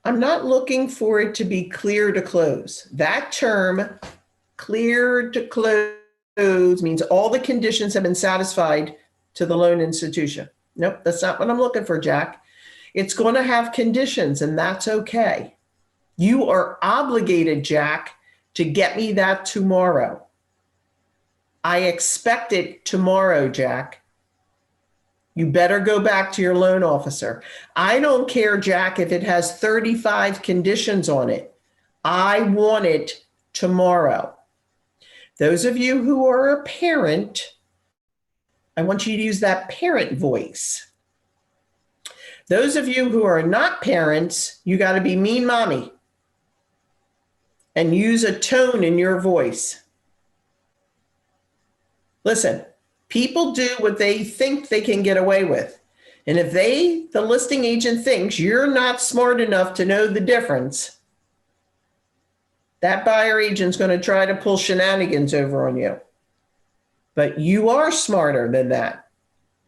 I'm not looking for it to be clear to close. That term, clear to close, means all the conditions have been satisfied to the loan institution. Nope, that's not what I'm looking for, Jack. It's going to have conditions, and that's okay. You are obligated, Jack, to get me that tomorrow. I expect it tomorrow, Jack. You better go back to your loan officer. I don't care, Jack, if it has 35 conditions on it. I want it tomorrow. Those of you who are a parent, I want you to use that parent voice. Those of you who are not parents, you got to be mean mommy. and use a tone in your voice. Listen, people do what they think they can get away with. And if the listing agent thinks you're not smart enough to know the difference, that buyer agent's going to try to pull shenanigans over on you. But you are smarter than that.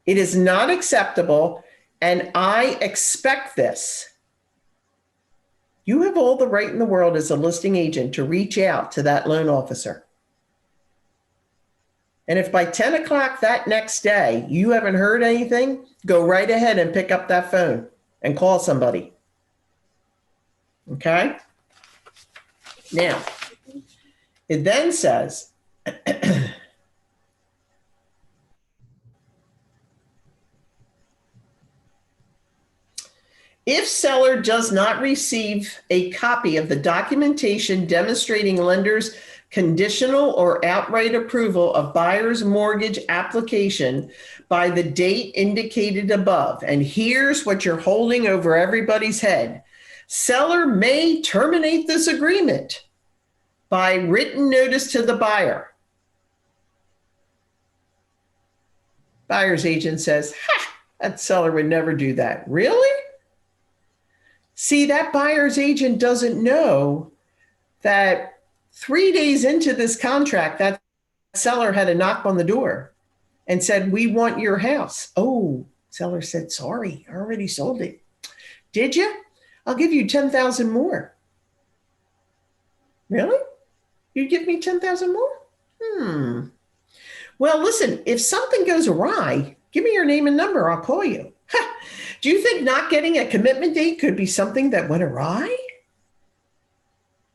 It is not acceptable, and I expect this. You have all the right in the world as a listing agent to reach out to that loan officer. And if by 10 o'clock that next day you haven't heard anything, go right ahead and pick up that phone and call somebody. Okay? Now, it then says, if seller does not receive a copy of the documentation demonstrating lender's conditional or outright approval of buyer's mortgage application by the date indicated above, and here's what you're holding over everybody's head, seller may terminate this agreement by written notice to the buyer. Buyer's agent says, ha, that seller would never do that. Really? See, that buyer's agent doesn't know that 3 days into this contract, that seller had a knock on the door and said, we want your house. Oh, seller said, sorry, I already sold it. Did you? I'll give you 10,000 more. Really? You'd give me 10,000 more? Well, listen, if something goes awry, give me your name and number. I'll call you. Do you think not getting a commitment date could be something that went awry?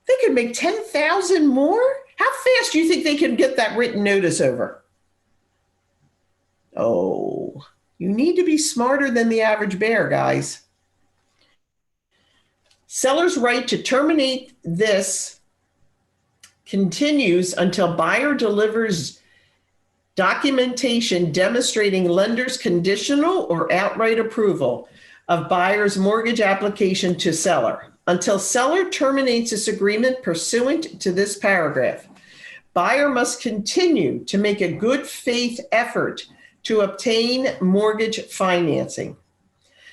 They could make 10,000 more? How fast do you think they could get that written notice over? Oh, you need to be smarter than the average bear, guys. Seller's right to terminate this continues until buyer delivers documentation demonstrating lender's conditional or outright approval of buyer's mortgage application to seller. Until seller terminates this agreement pursuant to this paragraph, buyer must continue to make a good faith effort to obtain mortgage financing.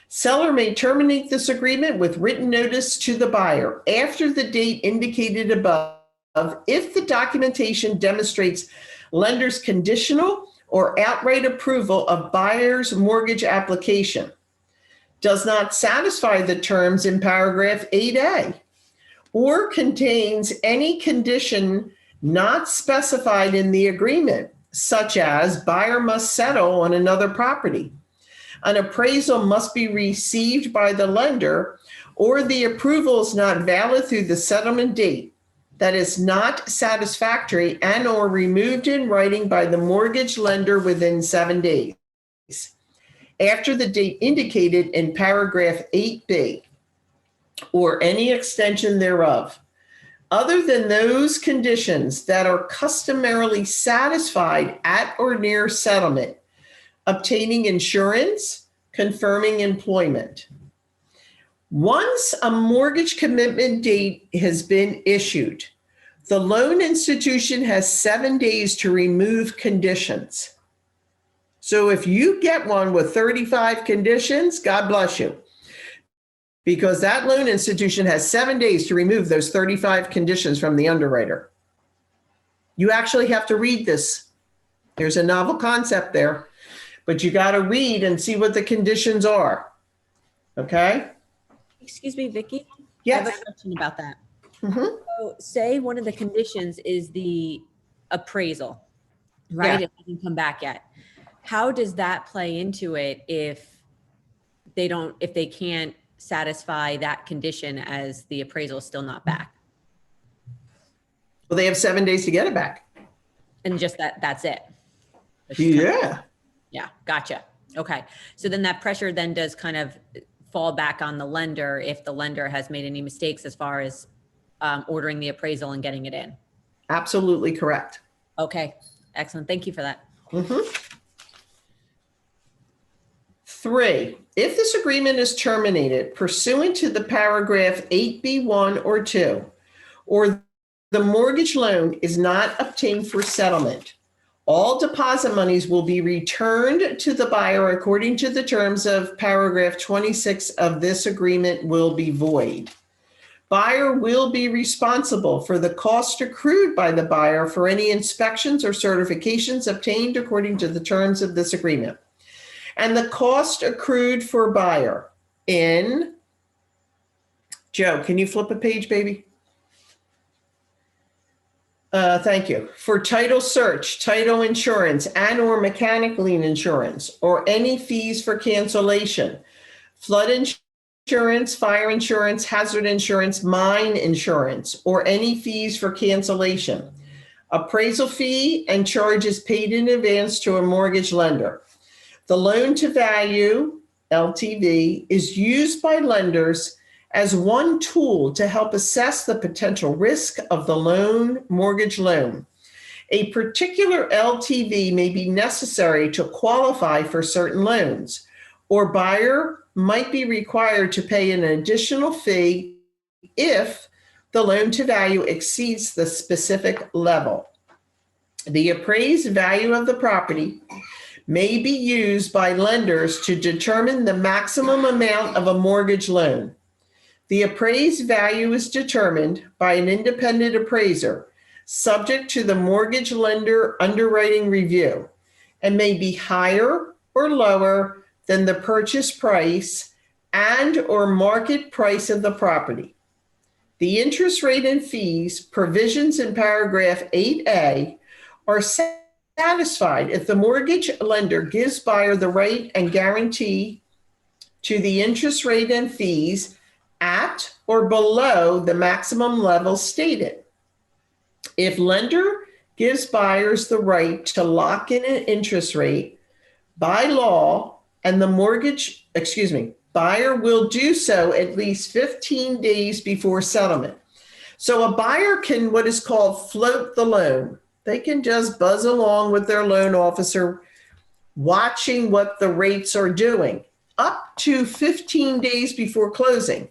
Seller may terminate this agreement with written notice to the buyer after the date indicated above if the documentation demonstrates lender's conditional or outright approval of buyer's mortgage application, does not satisfy the terms in paragraph 8A, or contains any condition not specified in the agreement, such as buyer must settle on another property, an appraisal must be received by the lender, or the approval is not valid through the settlement date, that is not satisfactory and or removed in writing by the mortgage lender within 7 days. After the date indicated in paragraph 8B, or any extension thereof, other than those conditions that are customarily satisfied at or near settlement, obtaining insurance, confirming employment. Once a mortgage commitment date has been issued, the loan institution has 7 days to remove conditions. So if you get one with 35 conditions, God bless you. Because that loan institution has 7 days to remove those 35 conditions from the underwriter. You actually have to read this. There's a novel concept there, but you got to read and see what the conditions are. Okay? Excuse me, Vicki? I Yes. have a question about that. Mm-hmm. So say one of the conditions is the appraisal, right? Yeah. It hasn't come back yet. How does that play into it if they can't satisfy that condition as the appraisal is still not back? Well, they have 7 days to get it back. And just that's it. It's just kind of- Yeah. yeah, gotcha. Okay. So then that pressure then does kind of fall back on the lender if the lender has made any mistakes as far as ordering the appraisal and getting it in. Absolutely correct. Okay. Excellent. Thank you for that. Mm-hmm. 3, if this agreement is terminated pursuant to the paragraph 8B1 or 2, or the mortgage loan is not obtained for settlement, all deposit monies will be returned to the buyer according to the terms of paragraph 26 of this agreement will be void. Buyer will be responsible for the cost accrued by the buyer for any inspections or certifications obtained according to the terms of this agreement. And the cost accrued for buyer in, Joe, can you flip a page, baby? Thank you. For title search, title insurance, and or mechanic lien insurance, or any fees for cancellation, flood insurance, fire insurance, hazard insurance, mine insurance, or any fees for cancellation, appraisal fee and charges paid in advance to a mortgage lender. The loan to value, LTV, is used by lenders as one tool to help assess the potential risk of the mortgage loan. A particular LTV may be necessary to qualify for certain loans, or buyer might be required to pay an additional fee if the loan to value exceeds the specific level. The appraised value of the property may be used by lenders to determine the maximum amount of a mortgage loan. The appraised value is determined by an independent appraiser, subject to the mortgage lender underwriting review, and may be higher or lower than the purchase price and or market price of the property. The interest rate and fees provisions in paragraph 8A are satisfied if the mortgage lender gives buyer the right and guarantee to the interest rate and fees at or below the maximum level stated. If lender gives buyers the right to lock in an interest rate by law and the buyer will do so at least 15 days before settlement. So a buyer can what is called float the loan. They can just buzz along with their loan officer watching what the rates are doing up to 15 days before closing,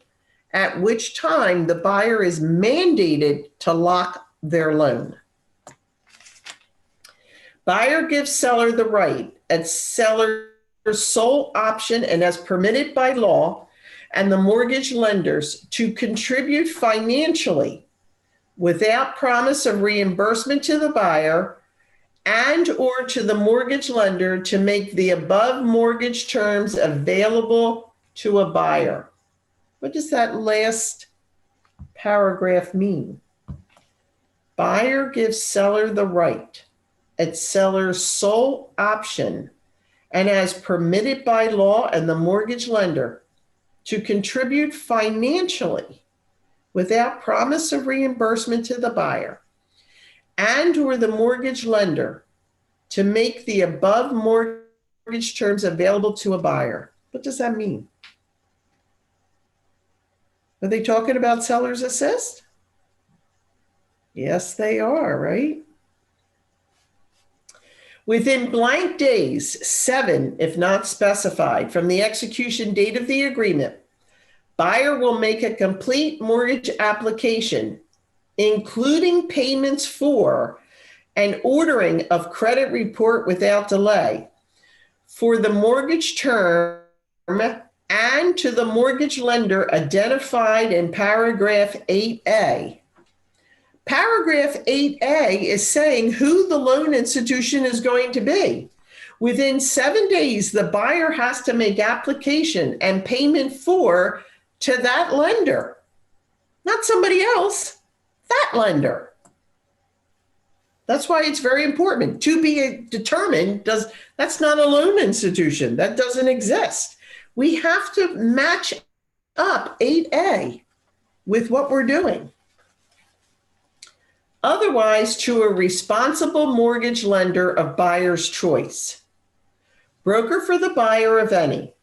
at which time the buyer is mandated to lock their loan. Buyer gives seller the right at seller's sole option and as permitted by law and the mortgage lenders to contribute financially without promise of reimbursement to the buyer and or to the mortgage lender to make the above mortgage terms available to a buyer. What does that last paragraph mean? Buyer gives seller the right at seller's sole option and as permitted by law and the mortgage lender to contribute financially without promise of reimbursement to the buyer and or the mortgage lender to make the above mortgage terms available to a buyer. What does that mean? Are they talking about seller's assist? Yes, they are, right? Within blank days, 7, if not specified, from the execution date of the agreement, buyer will make a complete mortgage application, including payments for and ordering of credit report without delay for the mortgage term and to the mortgage lender identified in paragraph 8A. Paragraph 8A is saying who the loan institution is going to be. Within 7 days, the buyer has to make application and payment for to that lender, not somebody else, that lender. That's why it's very important. To be determined, that's not a loan institution. That doesn't exist. We have to match up 8A with what we're doing. Otherwise, to a responsible mortgage lender of buyer's choice. Broker for the buyer, if any.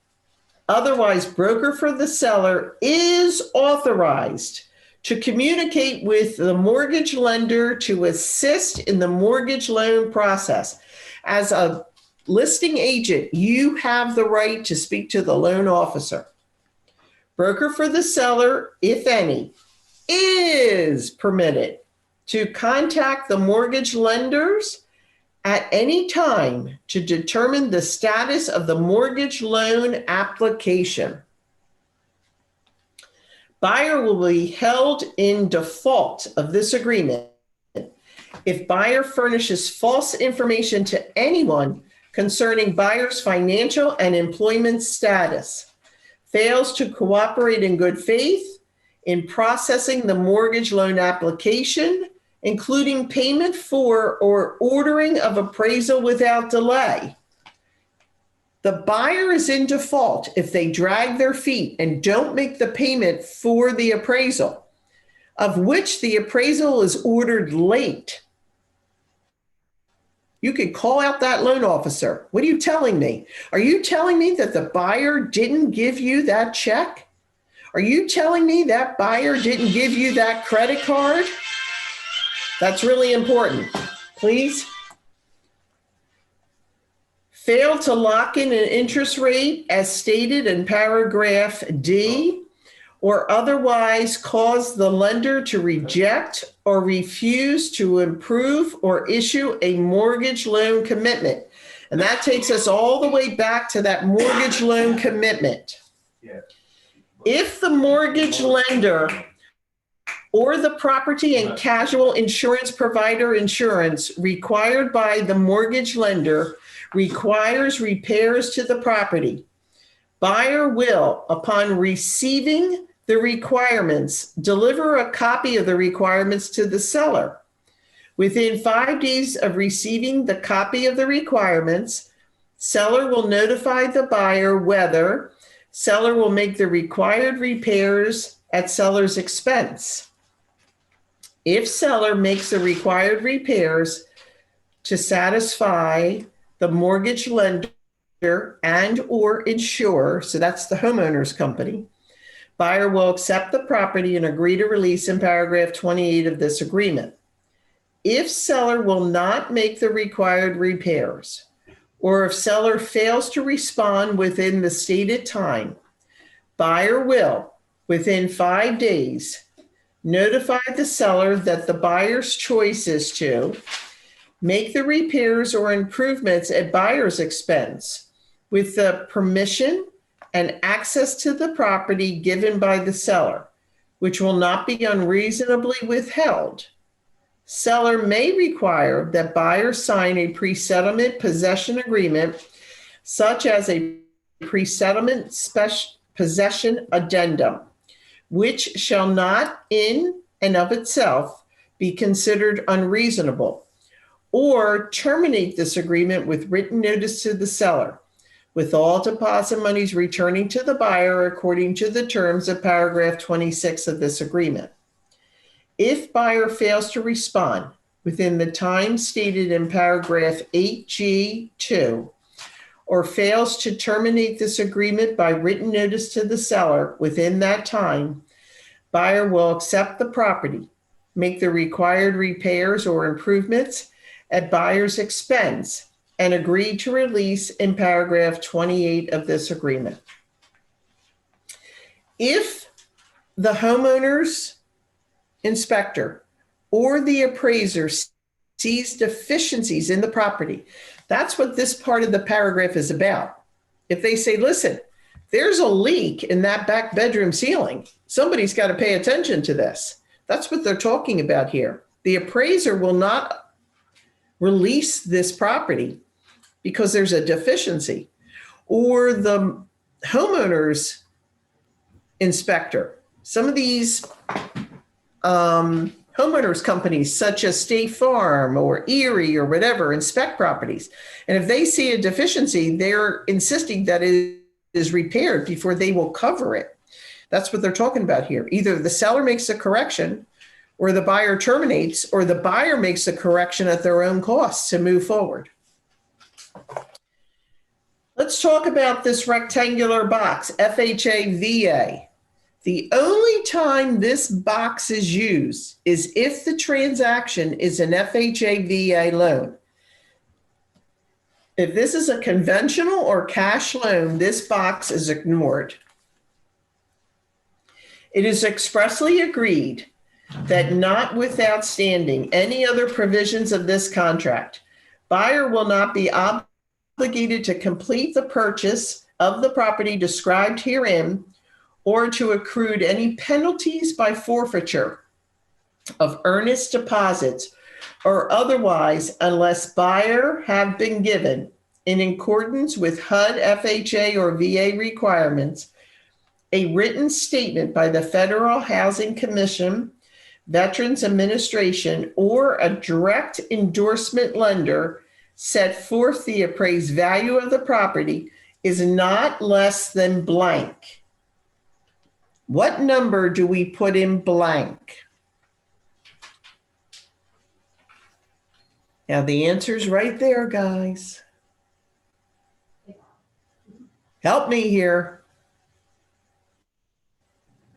Otherwise, broker for the seller is authorized to communicate with the mortgage lender to assist in the mortgage loan process. As a listing agent, you have the right to speak to the loan officer. Broker for the seller, if any, is permitted to contact the mortgage lenders at any time to determine the status of the mortgage loan application. Buyer will be held in default of this agreement if buyer furnishes false information to anyone concerning buyer's financial and employment status, fails to cooperate in good faith in processing the mortgage loan application, including payment for or ordering of appraisal without delay. The buyer is in default if they drag their feet and don't make the payment for the appraisal, of which the appraisal is ordered late. You could call out that loan officer. What are you telling me? Are you telling me that the buyer didn't give you that check? Are you telling me that buyer didn't give you that credit card? That's really important. Please. Fail to lock in an interest rate as stated in paragraph D, or otherwise cause the lender to reject or refuse to approve or issue a mortgage loan commitment. And that takes us all the way back to that mortgage loan commitment. If the mortgage lender or the property and casual insurance provider insurance required by the mortgage lender requires repairs to the property, buyer will, upon receiving the requirements, deliver a copy of the requirements to the seller. Within 5 days of receiving the copy of the requirements, seller will notify the buyer whether seller will make the required repairs at seller's expense. If seller makes the required repairs to satisfy the mortgage lender and or insurer, so that's the homeowner's company, buyer will accept the property and agree to release in paragraph 28 of this agreement. If seller will not make the required repairs, or if seller fails to respond within the stated time, buyer will, within 5 days, notify the seller that the buyer's choice is to make the repairs or improvements at buyer's expense with the permission and access to the property given by the seller, which will not be unreasonably withheld. Seller may require that buyer sign a pre-settlement possession agreement, such as a pre-settlement possession addendum, which shall not in and of itself be considered unreasonable, or terminate this agreement with written notice to the seller, with all deposit monies returning to the buyer according to the terms of paragraph 26 of this agreement. If buyer fails to respond within the time stated in paragraph 8G2, or fails to terminate this agreement by written notice to the seller within that time, buyer will accept the property, make the required repairs or improvements at buyer's expense, and agree to release in paragraph 28 of this agreement. If the homeowner's inspector or the appraiser sees deficiencies in the property, that's what this part of the paragraph is about. If they say, listen, there's a leak in that back bedroom ceiling, somebody's got to pay attention to this. That's what they're talking about here. The appraiser will not release this property because there's a deficiency, or the homeowner's inspector. Some of these homeowners companies, such as State Farm or Erie or whatever, inspect properties. And if they see a deficiency, they're insisting that it is repaired before they will cover it. That's what they're talking about here. Either the seller makes a correction, or the buyer terminates, or the buyer makes a correction at their own cost to move forward. Let's talk about this rectangular box, FHA-VA. The only time this box is used is if the transaction is an FHA-VA loan. If this is a conventional or cash loan, this box is ignored. It is expressly agreed that notwithstanding any other provisions of this contract, buyer will not be obligated to complete the purchase of the property described herein or to accrue any penalties by forfeiture of earnest deposits or otherwise unless buyer have been given, in accordance with HUD, FHA, or VA requirements, a written statement by the Federal Housing Commission, Veterans Administration, or a direct endorsement lender set forth the appraised value of the property is not less than blank. What number do we put in blank? Now the answer's right there, guys. Help me here.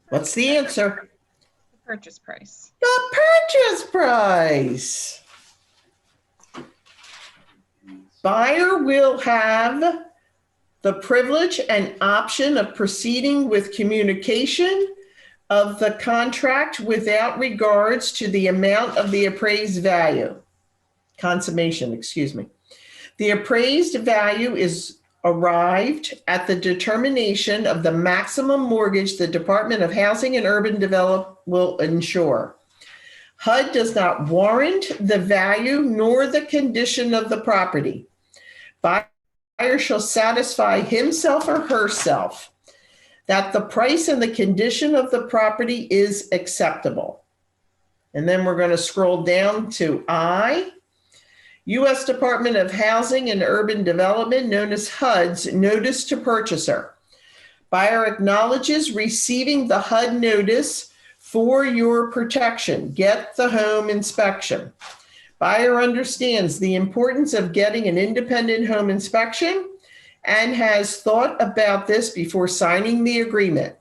What's the answer? The purchase price. The purchase price. Buyer will have the privilege and option of proceeding with communication of the contract without regards to the amount of the appraised value. Consummation, excuse me. The appraised value is arrived at the determination of the maximum mortgage the Department of Housing and Urban Development will insure. HUD does not warrant the value nor the condition of the property. Buyer shall satisfy himself or herself that the price and the condition of the property is acceptable. And then we're going to scroll down to I. U.S. Department of Housing and Urban Development, known as HUD's notice to purchaser. Buyer acknowledges receiving the HUD notice for your protection. Get the home inspection. Buyer understands the importance of getting an independent home inspection and has thought about this before signing the agreement.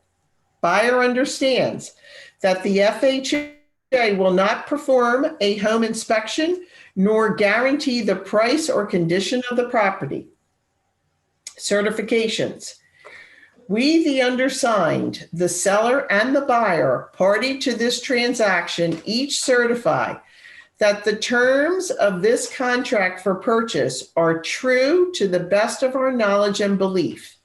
Buyer understands that the FHA will not perform a home inspection nor guarantee the price or condition of the property. Certifications. We, the undersigned, the seller and the buyer, party to this transaction, each certify that the terms of this contract for purchase are true to the best of our knowledge and belief,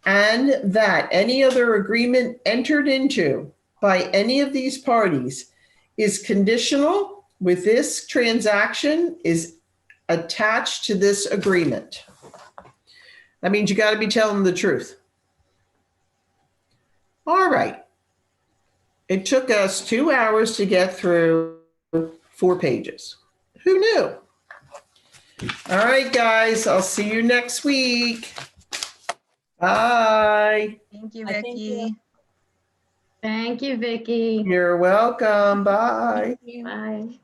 and that any other agreement entered into by any of these parties is conditional with this transaction is attached to this agreement. That means you got to be telling the truth. All right. It took us 2 hours to get through 4 pages. Who knew? All right, guys. I'll see you next week. Bye. Thank you, I think Vicki. Thank you, Vicki. You're welcome. Bye. Bye.